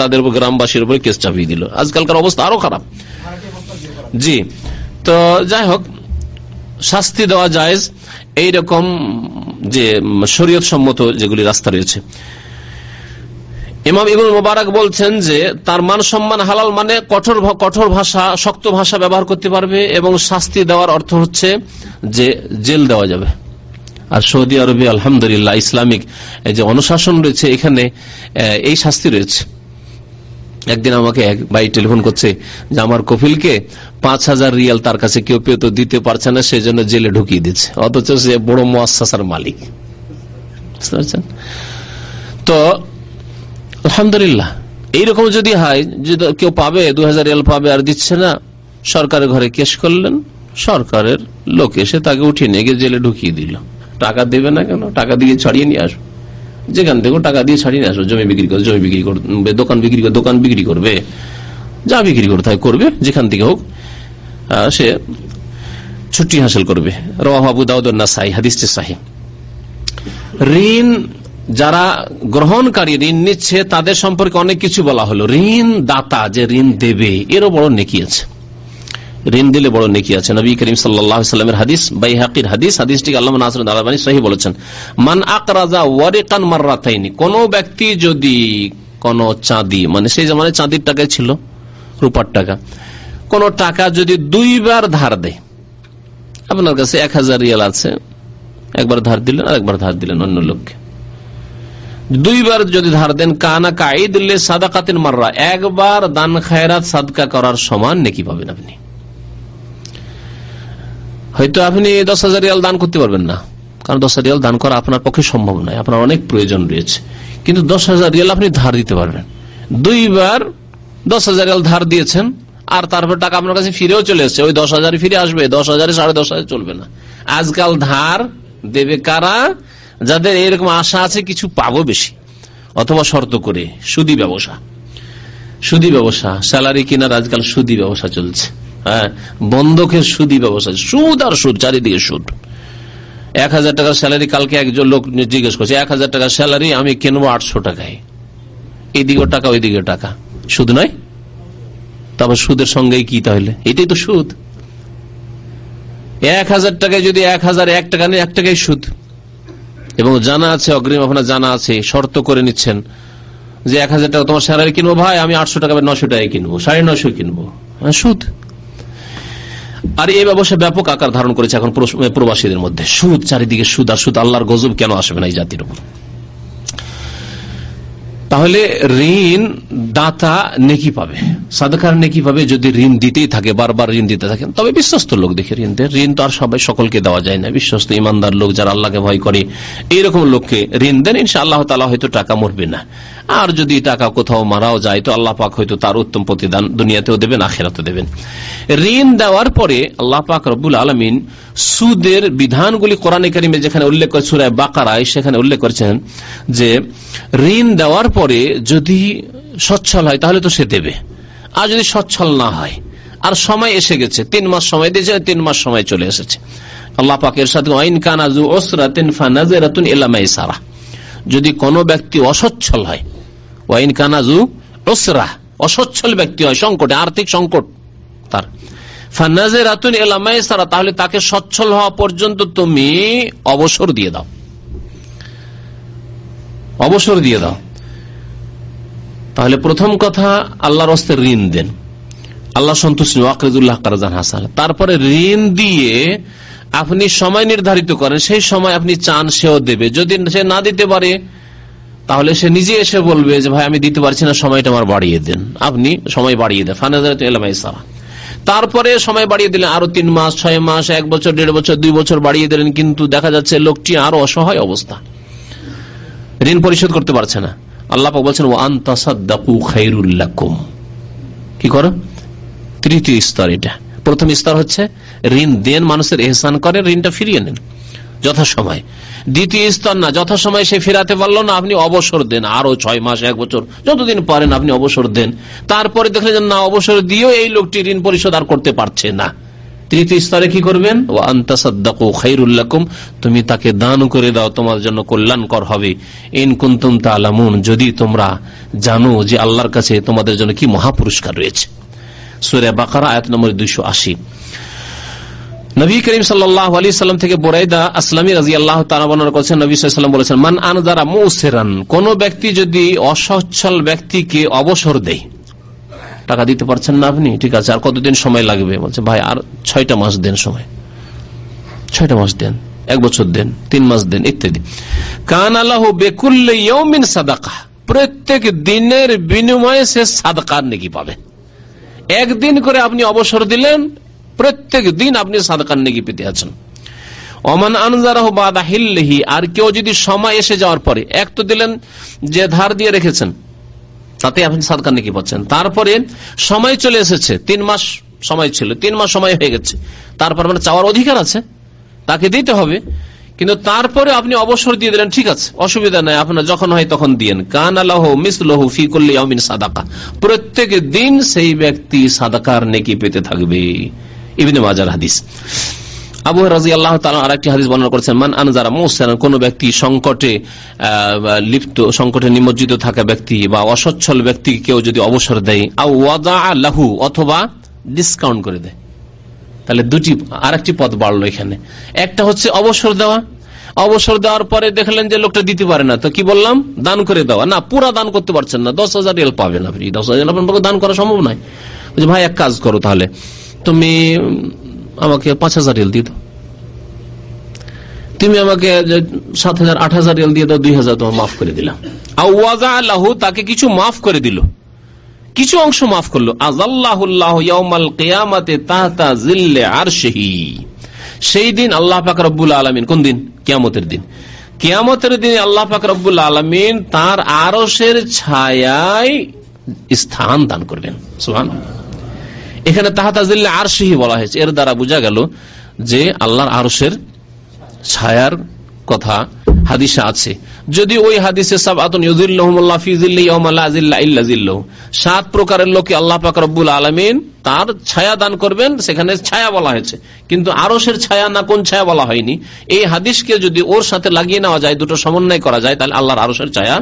তাদের উপর, গ্রামবাসীর উপরে কেস চাপিয়ে দিল। আজকালকার অবস্থা আরো খারাপ। জি, তো যাই হোক, শাস্তি দেওয়া জায়েজ এইরকম যে শরীয়ত সম্মত যেগুলি রাস্তা রয়েছে। ইমাম ইবনে মুবারক বলছেন যে তার মান সম্মান হালাল, মানে কঠোর ভাষা, শক্ত ভাষা ব্যবহার করতে পারবে, এবং শাস্তি দেওয়ার অর্থ হচ্ছে যে জেল দেওয়া যাবে। আর সৌদি আরবে আলহামদুলিল্লাহ ইসলামিক যে অনুশাসন রয়েছে, এখানে এই শাস্তি রয়েছে। একদিন আমাকে এক ভাই টেলিফোন করছে যে আমার কফিলকে 5,000 রিয়াল তার কাছে কেউ পেয়ে তো দিতে পারছে না, সেজন্য জেলে ঢুকিয়ে দিচ্ছে, অথচ সে বড় মুআসসাসার মালিক। বুঝতে পারছেন? তো আলহামদুলিল্লাহ এইরকম যদি হয়, যদি কেউ পাবে 2,000 রিয়াল পাবে আর দিচ্ছে না, সরকারের ঘরে কেস করলেন, সরকারের লোক এসে তাকে উঠিয়ে নিয়ে গিয়ে জেলে ঢুকিয়ে দিল। টাকা দেবে না কেন? টাকা দিয়ে ছাড়িয়ে নিয়ে আসো, যেখান থেকে টাকা দিয়ে ছাড়িয়ে নিয়ে আসো। জমি বিক্রি করবে, জমি বিক্রি করবে, দোকান বিক্রি করবে, যা বিক্রি করতে হয় করবে, যেখান থেকে হোক সে ছুটি হাসিল করবে। রাওয়াহু আবু দাউদ ওয়ান নাসাঈ, হাদিসটি সহিহ। ঋণ যারা গ্রহণকারী, ঋণ নিচ্ছে, তাদের সম্পর্কে অনেক কিছু বলা হলো। ঋণ দাতা যে ঋণ দেবে, এরও বড় নেকি আছে, ঋণ দিলে বড় নেকি আছে। নবী করিম সাল্লাল্লাহু আলাইহি ওয়াসাল্লামের হাদিস, বাইহাকির হাদিস, হাদিসটিকে আল্লামা নাসিরুদ্দিন আলবানী সহিহ বলেছেন, মান আকরাজা ওয়ারিকান মাররাতাইনি, কোন ব্যক্তি যদি কোন চাঁদি, মানে সেই জামানায় চাঁদির টাকায় ছিল, রূপার টাকা, কোন টাকা যদি 2 বার ধার দেয়, আপনার কাছে 1,000 রিয়াল আছে, একবার ধার দিলেন আর একবার ধার দিলেন অন্য লোককে, 2 বার যদি ধার দেন, কানা কাঈদ লি সাদাকাতিন মাররা, একবার দান খায়রাত সাদকা করার সমান নেকি পাবেন আপনি। হয়তো আপনি 10,000 রিয়াল দান করতে পারবেন না, কারণ 10,000 রিয়াল দান করা আপনার পক্ষে সম্ভব নয়, আপনার অনেক প্রয়োজন রয়েছে, কিন্তু 10,000 রিয়াল আপনি ধার দিতে পারবেন। 2 বার 10,000 রিয়াল ধার দিয়েছেন, আর তারপর টাকা আপনার কাছে ফিরেও চলে এসছে, ওই 10,000 ফিরে আসবে, 10,000 10,500 চলবে না। আজকাল ধার দেবে কারা? যাদের এরকম আশা আছে কিছু পাবো বেশি, অথবা শর্ত করে সুদি ব্যবসা, স্যালারি কিনার আজকাল সুদি ব্যবসা চলছে। হ্যাঁ, বন্ধকের সুদি ব্যবসা, সুদ আর সুদ, চারিদিকে সুদ। 1,000 টাকার স্যালারি, কালকে একজন লোক জিজ্ঞেস করছে 1,000 টাকার স্যালারি আমি কিনবো 800 টাকায়, এইদিকে টাকা ওইদিকে টাকা, সুদ নয়? তারপর সুদের সঙ্গে কি? তাহলে এটাই তো সুদ। 1,000 টাকায় যদি 1,001 টাকা নেই, 1 টাকায় সুদ। এবং জানা আছে, অগ্রিম আপনার জানা আছে, শর্ত করে নিচ্ছেন যে 1,000 টাকা তোমার স্যালারি কিনবো ভাই, আমি 800 টাকা 900 টাকায় কিনবো, 950 কিনবো, সুদ। আর এই ব্যবসা ব্যাপক আকার ধারণ করেছে এখন প্রবাসীদের মধ্যে। সুদ, চারিদিকে সুদ আর সুদ। আল্লাহর গজব কেন আসবে না এই জাতির উপর? তাহলে ঋণ দাতা নেকি পাবে, সাদকার নেকি পাবে যদি ঋণ দিতেই থাকে, বারবার ঋণ দিতে থাকেন। তবে বিশ্বস্ত লোক দেখে ঋণ দেয়। ঋণ তো আর সবাই সকলকে দেওয়া যায় না। বিশ্বস্ত ইমানদার লোক, যারা আল্লাহকে ভয় করে, এইরকম লোককে ঋণ দেন, ইনশাআল্লাহ তাআলা হয়তো টাকা মরবে না। আর যদি টাকা কোথাও মারাও যায়, তো আল্লাহ পাক হয়তো তার উত্তম প্রতিদান দুনিয়াতেও দেবেন, আখিরাতেও দেবেন। ঋণ দেওয়ার পরে আল্লাহ পাক রব্বুল আলামিন সুদের বিধানগুলি কোরআনে কারিমে যেখানে উল্লেখ করে, সূরা বাকারায় সেখানে উল্লেখ করেছেন যে ঋণ দেওয়ার পরে যদি সচ্ছল হয় তাহলে তো সে দেবে, আর যদি সচ্ছল না হয় আর সময় এসে গেছে, 3 মাস সময় দিয়েছে, 3 মাস সময় চলে এসেছে, আল্লাহ পাক এরশাদ করেন, ওয়াইন কানা যু উসরাতিন ফানাযিরাতুন ইলা মাইসারা, যদি কোনো ব্যক্তি অসচ্ছল হয়, ওয়াইন কানা যু উসরা, অসচ্ছল ব্যক্তি হয়, সংকটে, আর্থিক সংকট তার, ফানাযিরাতুন ইলা মাইসারা, তাহলে তাকে সচ্ছল হওয়া পর্যন্ত তুমি অবসর দিয়ে দাও, অবসর দিয়ে দাও। তাহলে প্রথম কথা, আল্লাহর রাস্তে ঋণ দেন, আল্লাহ সন্তুষ্টি, ওয়াকরিদুল্লাহ কারজান হাসানা। তারপরে ঋণ দিয়ে আপনি সময় নির্ধারিত করেন, সেই সময় আপনি চান সেও দেবে। যদি সে না দিতে পারে, তাহলে সে নিজে এসে বলবে যে ভাই আমি দিতে পারছি না, সময়টা আমার বাড়িয়ে দেন, আপনি সময় বাড়িয়ে দেন। ফানাযারাতুন ইলা মাইসারা। তারপরে সময় বাড়িয়ে দিলেন, আরো 3 মাস, 6 মাস, 1 বছর, 1.5 বছর, 2 বছর বাড়িয়ে দিলেন, কিন্তু দেখা যাচ্ছে লোকটি আরো অসহায় অবস্থা, ঋণ পরিশোধ করতে পারছে না। আল্লাহ পাক বলছেন, ওয়া আন তাসাদদাকু খায়রুল লাকুম। কি করো? তৃতীয় স্তর এটা। প্রথম স্তর হচ্ছে ঋণ দেন, মানুষের ইহসান করে, ঋণটা ফিরিয়ে নেন। যথাসময়। দ্বিতীয় স্তর না, যথাসময় সে ফেরাতে পারলো না, আপনি অবসর দেন, আরো 6 মাস 1 বছর যতদিন পারেন আপনি অবসর দেন। তারপরে দেখলেন যে না, অবসর দিয়েও এই লোকটি ঋণ পরিশোধ আর করতে পারছে না, তৃতীয় স্তরে কি করবেন? ওয়া আনতাসাদদাকু খায়রুল লাকুম, তুমি তাকে দান করে দাও, তোমার জন্য কল্যাণকর হবে। ইন কুনতুম তা'লামুন, যদি তোমরা জানো যে আল্লাহর কাছে তোমাদের জন্য কি মহা পুরস্কার রয়েছে। সূরা বাকারা আয়াত নম্বর 280। নবী করিম সাল্লাল্লাহু আলাইহি সাল্লাম থেকে বুরাইদা আসলামী রাদিয়াল্লাহু তাআলা বর্ণনা করেছেন, নবী সাল্লাল্লাহু আলাইহি ওয়াসাল্লাম বলেছেন, মান আনজারা মুসিরান, কোন ব্যক্তি যদি অসচ্ছল ব্যক্তিকে অবসর দেয়, টাকা দিতে পারছেন না আপনি, ঠিক আছে, আর কতদিন সময় লাগবে? বলছে ভাই আর 6টা মাস দেন সময়, 6টা মাস দেন, 1 বছর দেন, 3 মাস দেন, ইত্যাদি। কানা লাহু বিকুল্লি ইয়াউমিন সাদাকা, প্রত্যেক দিনের বিনিময়ে সে সাদকার নেকি পাবে। একদিন করে আপনি অবসর দিলেন, প্রত্যেক দিন আপনি সাদকার নেকি পেতে আছেন। ওমান আনজারাহু বাদা হিল্লিহি, আর কেউ যদি সময় এসে যাওয়ার পরে, এক তো দিলেন যে ধার দিয়ে রেখেছেন, তাতে আপনি সাদকার নেকি পাচ্ছেন। তারপরে সময় চলে এসেছে, 3 মাস সময় ছিল, 3 মাস সময় হয়ে গেছে, তারপর মানে চাওয়ার অধিকার আছে, তাকে দিতে হবে, কিন্তু তারপরে আপনি অবসর দিয়ে দিলেন, ঠিক আছে, অসুবিধা নাই, আপনার যখন হয় তখন দিয়েন। কানা লাহু মিসলুহু ফি কুল্লি ইয়াউমিন সাদাকা, প্রত্যেক দিন সেই ব্যক্তি সাদাকার নেকি পেতে থাকবে। ইবনে মাজার হাদিস। আবু হুরায়রা রাদিয়াল্লাহু তাআলা আরেকটি হাদিস বর্ণনা করেছেন, মান আনজারা মুসিরান, কোন ব্যক্তি সংকটে লিপ্ত, সংকটে নিমজ্জিত থাকা ব্যক্তি বা অসচ্ছল ব্যক্তি কেউ যদি অবসর দেয়, আও ওয়াদা লাহু, অথবা ডিসকাউন্ট করে দেয়, তাহলে দুটি আরেকটি পদ বাড়লো এখানে। একটা হচ্ছে অবসর দেওয়া, অবসর দেওয়ার পরে দেখলেন যে লোকটা দিতে পারে না, তো কি বললাম? দান করে দেওয়া। না, পুরা দান করতে পারছেন না, 10,000 রিয়াল পাবেন আপনি, 10,000 আপনার দান করা সম্ভব নয়। ভাই এক কাজ করো, তাহলে তুমি আমাকে 5,000 রিয়াল দিয়ে দাও, তুমি আমাকে 7,000 8,000 রিয়াল দিয়ে দাও, 2,000 তোমার মাফ করে দিলাম। আওয়াযা লাহু, তাকে কিছু মাফ করে দিল, কিছু অংশ মাফ করলো। আযাল্লাহুল্লাহু ইয়াউমাল কিয়ামাতি তাহতা জিল্লি আরশিহি, সেই দিন আল্লাহ পাক রব্বুল আলামিন, কোন দিন? কিয়ামতের দিন। কিয়ামতের দিনে আল্লাহ পাক রব্বুল আলামিন তার আরশের ছায়ায় স্থান দান করবেন। সুবহানাল্লাহ। এখানে তাহতা জিল্লি আরশিহি বলা হয়েছে, এর দ্বারা বোঝা গেল যে আল্লাহর আরশের ছায়ার কথা হাদিসে আছে। যদি ওই হাদিসে সাবআতুন ইউযিল্লুহুমুল্লাহু ফি যিল্লি ইয়াওমা লা যিল্লা ইল্লা যিল্লুহু, 7 প্রকারের লোককে আল্লাহ পাক রব্বুল আলামিন তার ছায়া দান করবেন, সেখানে ছায়া বলা হয়েছে, কিন্তু আরশের ছায়া না কোন ছায়া বলা হয়নি। এই হাদিসকে যদি ওর সাথে লাগিয়ে নেওয়া যায়, দুটো সমন্বয় করা যায়, তাহলে আল্লাহর আরশের ছায়া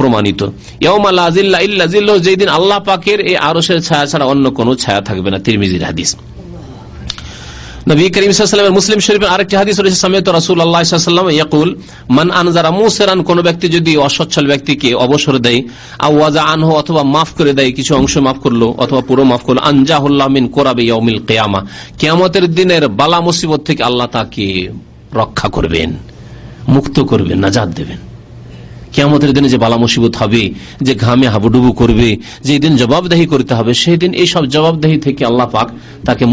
প্রমাণিত। ইয়াওমা লা যিল্লা ইল্লা যিল্লুহু, যেই দিন আল্লাহ পাকের এই আরশের ছায়া ছাড়া অন্য কোনো ছায়া থাকবে না। তিরমিজির হাদিস। নবী করিম সাল্লাল্লাহু আলাইহি ওয়াসাল্লাম মুসলিম শরীফের আরেকটি হাদিস রয়েছে, সামিআতু রাসূলুল্লাহ সাল্লাল্লাহু আলাইহি ওয়াসাল্লাম ইয়াকুল, মান আনজারা মুসিরান, কোন ব্যক্তি যদি অসচ্ছল ব্যক্তিকে অবসর দেয়, আও ওয়াজা আনহু, অথবা মাফ করে দেয়, কিছু অংশ মাফ করলো অথবা পুরো মাফ করলো, আনজাহুল্লাহ মিন কুরাবি ইয়াউমিল কিয়ামা, কিয়ামতের দিনের বালা মুসিবত থেকে আল্লাহ তাকে রক্ষা করবেন, মুক্ত করবেন, নাজাত দেবেন। কিয়ামতের দিনে যে বালা মুসিবত হবে, যে ঘামে হাবুডুবু করবে, যে দিন জবাবদেহি করতে হবে, সেই দিন এই সব জবাবদেহি থেকে আল্লাহ পাক তাকে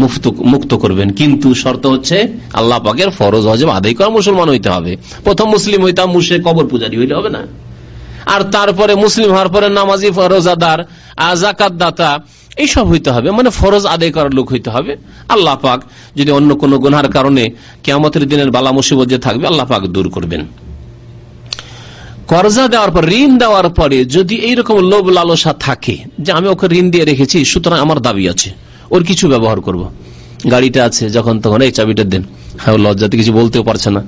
মুক্ত করবেন। কিন্তু শর্ত হচ্ছে আল্লাহ পাকের ফরজ ওয়াজিব আদায় করা মুসলমান হইতে হবে। প্রথম মুসলিম হইতাম, মুশরিক কবর পূজারী হইলে হবে না। আর তারপরে মুসলিম হওয়ার পরে নামাজি, রোজাদার, যাকাত দাতা, এইসব হইতে হবে, মানে ফরজ আদায় করার লোক হইতে হবে। আল্লাহ পাক যদি অন্য কোনো গুনার কারণে কিয়ামতের দিনের বালা মুসিবত যে থাকবে, আল্লাহ পাক দূর করবেন। কর্জা দেওয়ার পর, ঋণ দেওয়ার পরে যদি এইরকম লোভ লালসা থাকে যে আমি ওকে ঋণ দিয়ে রেখেছি, সুতরাং আমার দাবি আছে, ওর কিছু ব্যবহার করব, গাড়িটা আছে, যখন তখন এই চাবিটা দেন, হ্যাঁ, লজ্জাতে কিছু বলতেও পারছে না,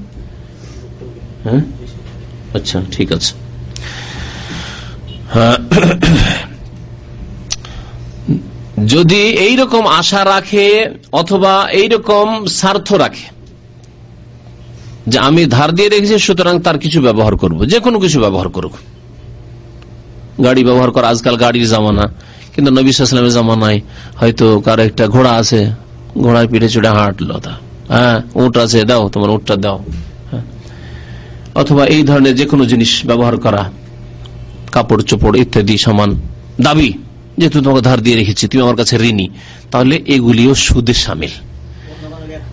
হ্যাঁ, আচ্ছা ঠিক আছে। যদি এইরকম আশা রাখে অথবা এইরকম স্বার্থ রাখে যে আমি ধার দিয়ে রেখেছি, সুতরাং তার কিছু ব্যবহার করব, যে কোনো কিছু ব্যবহার করব। গাড়ি ব্যবহার করা, আজকাল গাড়ির জামানা, কিন্তু নবী সাল্লাল্লাহু আলাইহি ওয়াসাল্লামের জামানায় হয়তো কার একটা ঘোড়া আছে, ঘোড়ার পিঠে চড়ে হাঁটলো, হ্যাঁ, উট আছে, দাও তোমার উটটা দাও, অথবা এই ধরনের যে কোনো জিনিস ব্যবহার করা, কাপড় চোপড় ইত্যাদি সামান, দাবি, যেহেতু তোমাকে ধার দিয়ে রেখেছি, তুমি আমার কাছে ঋণী, তাহলে এগুলিও সুদে শামিল।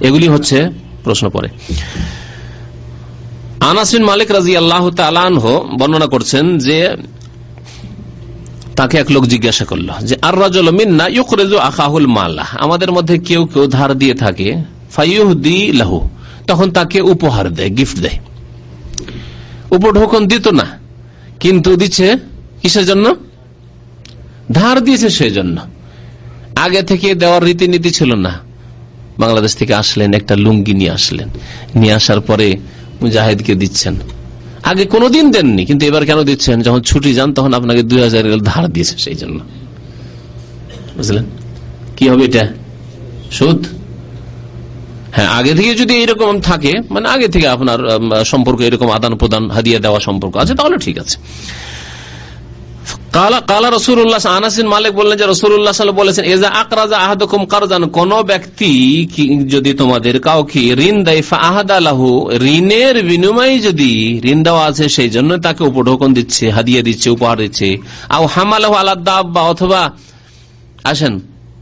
এগুলি হচ্ছে প্রশ্ন পরে। আনাস বিন মালিক রাদিয়াল্লাহু তাআলা আনহু বর্ণনা করছেন যে তাকে এক লোক জিজ্ঞাসা করলো যে আর রাজুলু মিন্না ইউকরিজু আখাহুল মালা, আমাদের মধ্যে কেউ কেউ ধার দিয়ে থাকে, ফায়ুহদি লাহু, তখন তাকে উপহার দেয়, গিফট দেয়। উপঢৌকন দিত না, কিন্তু দিচ্ছে কিসের জন্য? ধার দিয়েছে সেই জন্য। আগে থেকে দেওয়ার রীতিনীতি ছিল না। বাংলাদেশ থেকে আসলেন, একটা লুঙ্গি নিয়ে আসলেন, নিয়ে আসার পরে মুজাহিদকে দিচ্ছেন। আগে কোনোদিন দেননি, কিন্তু এবার কেন দিচ্ছেন? যখন ছুটি যান তখন আপনাকে 2000 ধার দিয়েছে সেই জন্য। বুঝলেন কি হবে এটা? সুদ। হ্যাঁ, আগে থেকে যদি এরকম থাকে, মানে আগে থেকে আপনার সম্পর্ক এরকম আদান প্রদান, হাদিয়া দেওয়া সম্পর্ক আছে, তাহলে ঠিক আছে। কালা রাসূলুল্লাহ, আনাস বিন মালিক বললেন যে রাসূলুল্লাহ সাল্লাল্লাহু আলাইহি ওয়াসাল্লাম বলেছেন, ইজা আকরাজা আহাদুকুম কারজান, কোন ব্যক্তি যদি তোমাদের কাউকে ঋণ দেয়, ফাআহাদা লাহু, ঋণের বিনিময়ে যদি ঋণ দেওয়া আছে সেই জন্য তাকে উপঢৌকন দিচ্ছে, হাদিয়া দিচ্ছে, উপহার দিচ্ছে। আও হামালাহু আলা দাব্বা, অথবা আসেন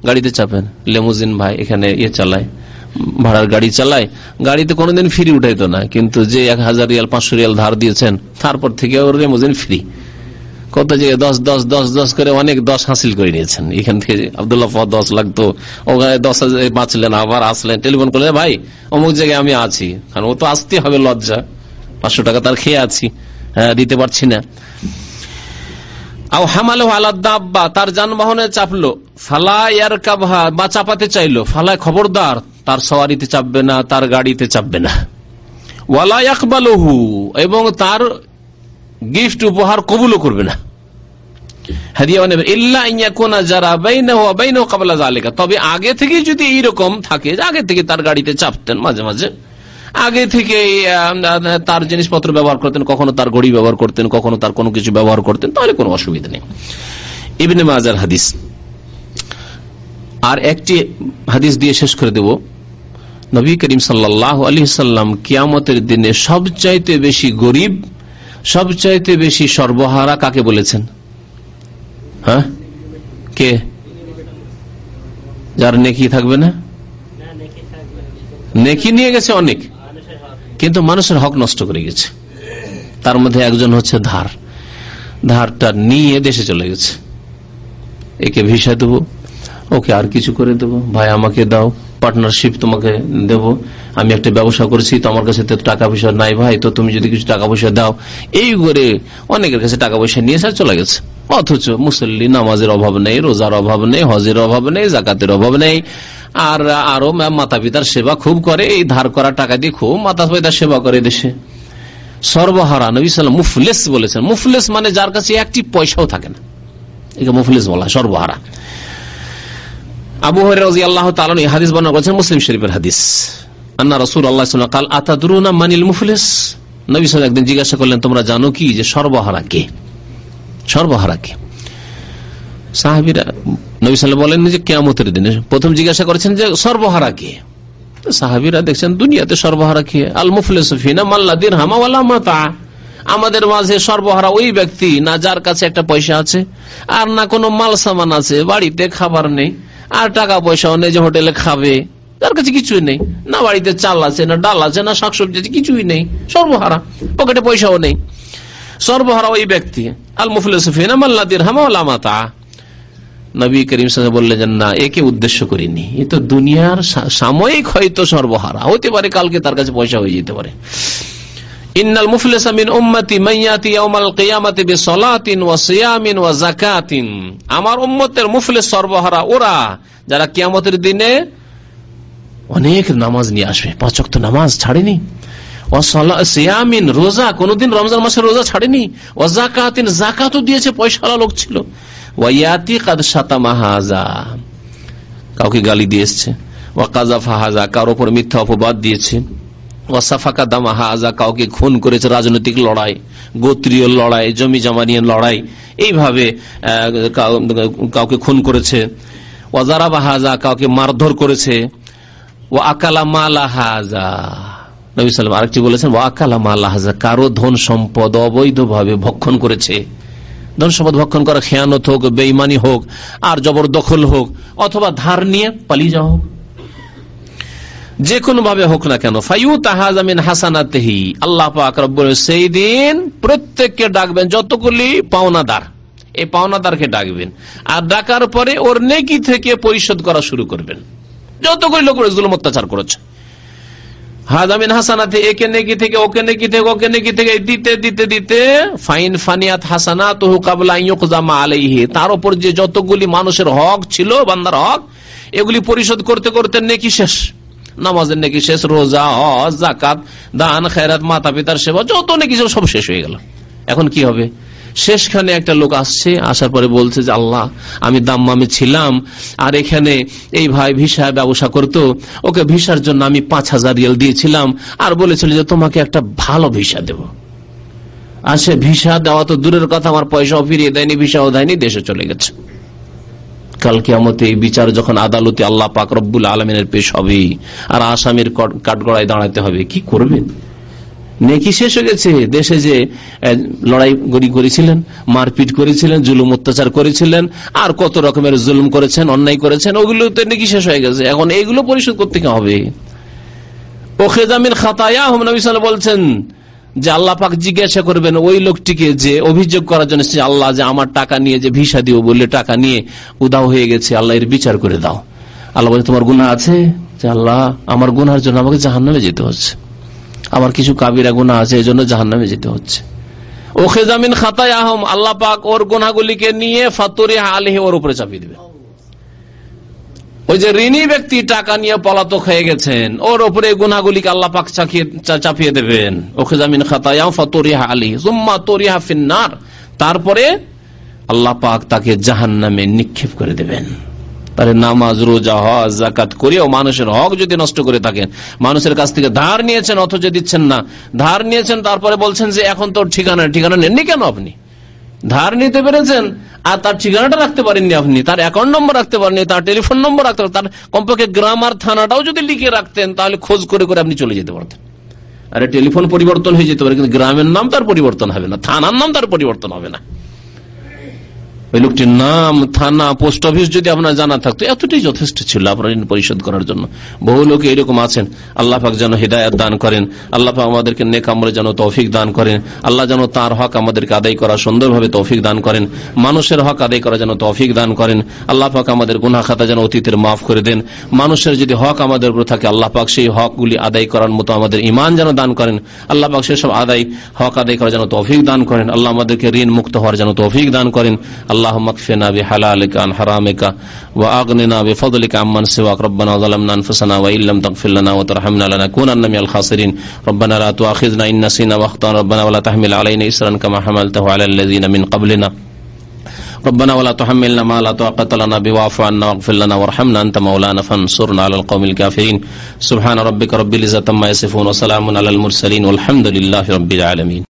গাড়িতে চাপেন, লেমুজিন ভাই এখানে চালায়, ভাড়ার গাড়ি চালায়, গাড়িতে কোনোদিন ফ্রি উঠাইতো না, কিন্তু যে 1000 রিয়াল 500 রিয়াল ধার দিয়েছেন তারপর থেকে ওর লেমুজিন ফ্রি। কত যে 10 করে অনেক 10 হাসিল করে নিয়েছেন। এখান থেকে আব্দুল্লাহ 10 লাগতো, ওখানে 10,000 বাঁচলেন, আবার আসলেন, টেলিফোন করলে ভাই অমুক জায়গায় আমি আছি, কারণ ও তো আসতে হবে, লজ্জা, 500 টাকা তার খেয়ে আছি, দিতে পারছি না। আও হামালাহু আলা দাব্বা, তার যানবাহনে চাপলো, ফালা ইয়ারকাবহা, বা চাপাতে চাইলো, ফালা, খবরদার তার সওয়ারিতে চাপবে না, তার গাড়িতে চাপবে না। ওয়ালা ইয়াকবালুহু, এবং তার গিফট উপহার কবুলও করবে না, হাদিয়া নেবে, ইল্লা ইয়াকুনা যারা বাইনাহু ওয়া বাইনাহু ক্বাবলা যালিকা, তবে আগে থেকে যদি এইরকম থাকে, আগে থেকে তার গাড়িতে চাপতেন, মাঝে মাঝে আগে থেকে তার জিনিসপত্র ব্যবহার করতেন, কখনো তার ঘড়ি ব্যবহার করতেন, কখনো তার কোনো কিছু ব্যবহার করতেন, তাহলে কোনো অসুবিধা নেই। ইবনে মাজার হাদিস। আর একটি হাদিস দিয়ে শেষ করে দেব। নবী করিম সাল্লাল্লাহু আলাইহি ওয়াসাল্লাম কিয়ামতের দিনে সবচাইতে বেশি গরিব, সবচাইতে বেশি সর্বহারা কাকে বলেছেন? হ্যাঁ, কে? যার নেকি থাকবে না, নেকি নিয়ে গেছে অনেক, কিন্তু মানুষের হক নষ্ট করে গেছে। তার মধ্যে একজন হচ্ছে ধারটা নিয়ে দেশে চলে গেছে। একে ভিসা দেবো, ওকে আর কিছু করে দেবো, ভাই আমাকে দাও, পার্টনারশিপ তোমাকে দেব, আমি একটা ব্যবসা করেছি তো আমার কাছে তো টাকা পয়সা নাই ভাই, তো তুমি যদি কিছু টাকা পয়সা দাও, এই করে অনেকের কাছে টাকা পয়সা নিয়ে এসে চলে গেছে। অথচ মুসল্লি, নামাজের অভাব নেই, রোজার অভাব নেই, হজের অভাব নেই, জাকাতের অভাব নেই, আর আরো মাতা পিতার সেবা খুব করে, এই ধার করা টাকা দিয়ে খুব মাতা পিতার সেবা করে দেশে। সর্বহারা, নবী সাল্লাল্লাহু আলাইহি ওয়াসাল্লাম মুফলিস বলেছেন। মুফলিস মানে যার কাছে একটি পয়সাও থাকে না, একে মুফলিস বলা, সর্বহারা। আবু হুরায়রা রাদিয়াল্লাহু তাআলা এই হাদিস বর্ণনা করেছেন, মুসলিম শরীফের হাদিস। আন্না রাসূলুল্লাহ সাল্লাল্লাহু আলাইহি ওয়াসাল্লাম قال আতাদরুনা মানিল মুফলিস, নবী সাল্লাল্লাহু আলাইহি ওয়াসাল্লাম একদিন জিজ্ঞাসা করলেন, তোমরা জানো কি যে সর্বহারা কে? সর্বহারা কে? সাহাবীরা, নবী সাল্লাল্লাহু আলাইহি ওয়াসাল্লাম বলেন যে কিয়ামতের দিনে প্রথম জিজ্ঞাসা করেছেন যে সর্বহারা কে? সাহাবীরা দেখছেন দুনিয়াতে সর্বহারা কে? আল মুফলিসু ফিনা মান লা দিরহাম ওয়া লা মাতা, আমাদের মাঝে সর্বহারা ওই ব্যক্তি না যার কাছে একটা পয়সা আছে, আর না কোনো মাল সামান আছে, বাড়িতে খাবার নেই, আর টাকা পয়সাও নেই যে হোটেলে খাবে, যার কাছে কিছুই নেই, না বাড়িতে চাল আছে, না ডাল আছে, না শাকসবজি আছে, কিছুই নেই, সর্বহারা, পকেটে পয়সাও নেই, সর্বহারা ওই ব্যক্তি। আল মুফলিসু ফিনা মান লা দিরহাম ওয়া লা মাতা। নবী করিম সাল্লাল্লাহু আলাইহি ওয়াসাল্লাম বললেন যে না, একে উদ্দেশ্য করিনি, এ তো দুনিয়ার সাময়িক হয়তো সর্বহারা হতে পারে, কালকে তার কাছে পয়সা হয়ে যেতে পারে। ইন্নাল মুফলিসা মিন উম্মতি মান ইয়াতি ইয়াউমাল কিয়ামাতি বিসসালাতিন ওয়া সিয়ামিন ওয়া যাকাতিন, আমার উম্মতের মুফলিস সর্বহারা ওরা যারা কিয়ামতের দিনে অনেক নামাজ নিয়ে আসবে, 5 ওয়াক্ত নামাজ ছাড়েনি, ওয়া সিয়ামিন, রোজা, কোনদিন রমজান মাসের রোজা ছাড়েনি, ওয়া যাকাতিন, যাকাতও দিয়েছে, পয়সাওয়ালা লোক ছিল, ওয়া ইয়াতি কাদ শাতামা হাযা, কাউকে গালি দিয়ে এসেছে, ওয়া কাযাফা হাযা, কার উপর মিথ্যা অপবাদ দিয়েছে, ওয়াসাফাকা দামা হাযা, কাউকে খুন করেছে, রাজনৈতিক লড়াই, গোত্রীয় লড়াই, জমি জমা নিয়ে লড়াই, এইভাবে কাউকে খুন করেছে, ওয়াজারাবা হাযা, কাউকে মারধর করেছে, ওয়া আকালা মালা হাযা, নবী সাল্লাল্লাহু আলাইহি ওয়াসাল্লাম আরেকটি বলেছেন, ওয়া আকালা মালা হাযা, কারো ধন সম্পদ অবৈধভাবে ভক্ষণ করেছে। ধন সম্পদ ভক্ষণ করা খেয়ানত হোক, বেঈমানি হোক, আর জবরদখল হোক, অথবা ধার নিয়ে পালিয়ে যাওয়া হোক, যে কোনো ভাবে হোক না কেন, ফায়ুতাহাযা মিন হাসানাতিহি, আল্লাহ পাক রব্বুল সেই দিন প্রত্যেককে ডাকবেন, যতগুলি পাওনাদার, এই পাওনাদারকে ডাকবেন, আর ডাকার পরে ওর নেকি থেকে পরিশোধ করা শুরু করবেন, যতগুলি লোক জুলুম অত্যাচার করেছে, হাদামিন হাসানাতে, একে নেকি থেকে ওকে নেকি থেকে ওকে নেকি থেকে দিতে দিতে দিতে ফাইন ফানিয়াত হাসানাতুহু ক্বাবলা আন ইউকযামা আলাইহি, তার উপর যে যতগুলি মানুষের হক ছিল, বান্দার হক, এগুলি পরিশোধ করতে করতে নেকি শেষ। নামাজের নেকি শেষ, রোজা, হজ, যাকাত, দান, খেরাত, মাতা পিতার সেবা, যত নেকি সব শেষ হয়ে গেল। এখন কি হবে? শেষখানে একটা লোক আসছে, আসার পরে বলছে যে আল্লাহ, আমি দাম্মামে ছিলাম, আর এখানে এই ভাই ভিসা ব্যবসা করতো, ওকে ভিসার জন্য আমি 5000 রিয়াল দিয়েছিলাম, আর বলেছিল যে তোমাকে একটা ভালো ভিসা দেব। আর সে ভিসা দেওয়া তো দূরের কথা, আমার পয়সাও ফিরিয়ে দেয়নি, ভিসাও দেয়নি, দেশে চলে গেছে। কাল কিয়ামতে এই বিচার যখন আদালতে আল্লাহ পাক রব্বুল আলামিনের পেশ হবে, আর আসামির কাঠগড়ায় দাঁড়াতে হবে, কি করবেন? নেকি শেষ হয়ে গেছে। দেশে যে লড়াই গড়ি করেছিলেন, মারপিট করেছিলেন, জুলুম অত্যাচার করেছিলেন, আর কত রকমের জুলুম করেছেন, অন্যায় করেছেন, ওগুলো তো নেকি শেষ হয়ে গেছে। এখন এইগুলো পরিশোধ করতে হবে। ওখেজামিন খাতায়াহুম, নবী সাল্লাল্লাহু আলাইহি ওয়াসাল্লাম বলছেন যে আল্লাহ পাক জিজ্ঞাসা করবেন ওই লোকটিকে যে অভিযোগ করার জন্য, আল্লাহ যে আমার টাকা নিয়ে যে ভিসা দিও বললে টাকা নিয়ে উধাও হয়ে গেছে, আল্লাহ এর বিচার করে দাও। আল্লাহ বলে তোমার গুনাহ আছে? যে আল্লাহ, আমার গুনাহের জন্য আমাকে জাহান্নামে যেতে হচ্ছে, আমার কিছু কাবিরা গুনাহ আছে, এই জন্য জাহান্নামে যেতে হচ্ছে। ওখেজামিন খাতায়াহুম, আল্লাহ পাক ওর গুনাহগুলিকে নিয়ে ফাতুরিহা আলাইহি, ওর উপরে চাপিয়ে দিবে। ওই যে ঋণী ব্যক্তি টাকা নিয়ে পলাতক হয়ে গেছেন, ওর উপরে গুনাহগুলিকে আল্লাহ পাক চাপিয়ে দেবেন। ওখেজামিন খাতায়াহুম ফাতুরিহা আলাইহি সুম্মা তুরিহা ফিন্নার, তারপরে আল্লাহ পাক তাকে জাহান্নামে নিক্ষেপ করে দেবেন। তাহলে নামাজ, রোজা, হজ, যাকাত করেও মানুষের হক যদি নষ্ট করে থাকেন, মানুষের কাছ থেকে ধার নিয়েছেন অথচ দিচ্ছেন না, ধার নিয়েছেন তারপরে বলছেন যে এখন তোর ঠিকানা নেননি কেন? আপনি ধার নিতে পেরেছেন আর তার ঠিকানাটা রাখতে পারেননি, আপনি তার অ্যাকাউন্ট নম্বর রাখতে পারেননি, তার টেলিফোন নম্বর রাখতে পারেন, তার কমপক্ষে গ্রাম আর থানাটাও যদি লিখে রাখতেন, তাহলে খোঁজ করে করে আপনি চলে যেতে পারতেন। আরে টেলিফোন পরিবর্তন হয়ে যেতে পারে, কিন্তু গ্রামের নাম তার পরিবর্তন হবে না, থানার নাম তার পরিবর্তন হবে না। ওই লোকটির নাম, থানা, পোস্ট অফিস যদি আপনার জানা থাকতো, এতটাই যথেষ্ট ছিল আপনার ঋণ পরিশোধ করার জন্য। বহু লোক এরকম আছেন। আল্লাহ পাক যেন হিদায়াত দান করেন, আল্লাহ পাক আমাদেরকে নেক আমলে যেন তৌফিক দান করেন, আল্লাহ যেন তার হক আমাদেরকে আদায় করা সুন্দরভাবে তৌফিক দান করেন, মানুষের হক আদায় করা যেন তৌফিক দান করেন। আল্লাহ পাক আমাদের গুনাহ খাতা যেন অতীতের মাফ করে দেন। মানুষের যদি হক আমাদের উপর থাকে, আল্লাহ পাক সেই হকগুলি আদায় করার মতো আমাদের ঈমান যেন দান করেন। আল্লাহ পাক সেসব হক আদায় করা যেন তৌফিক দান করেন। আল্লাহ আমাদেরকে ঋণ মুক্ত হওয়ার যেন তৌফিক দান করেন। আল্লাহুম্মা কফিনা বিহালালিকা আন হারামিকা ওয়া আগনিনা বিফদলিকা আম্মান সিওয়াক। রব্বানা যালামনা আনফুসানা ওয়া ইল্লাম তাগফির লানা ওয়া তারহামনা লানাকুনান্না মিনাল খাসিরিন। রব্বানা লা তুআখিযনা ইন নাসিনা ওয়া আখতানা। রব্বানা ওয়া লা তাহমিল আলাইনা ইসরান কামা হামালতাহু আলাল লাযিনা মিন ক্বাবলিনা। ربنا ولا تحملنا ما لا طاقة لنا به واعف عنا واغفر لنا وارحمنا أنت مولانا فانصرنا على القوم الكافرين. سبحان ربك رب العزة عما يصفون وسلام على المرسلين والحمد لله رب العالمين.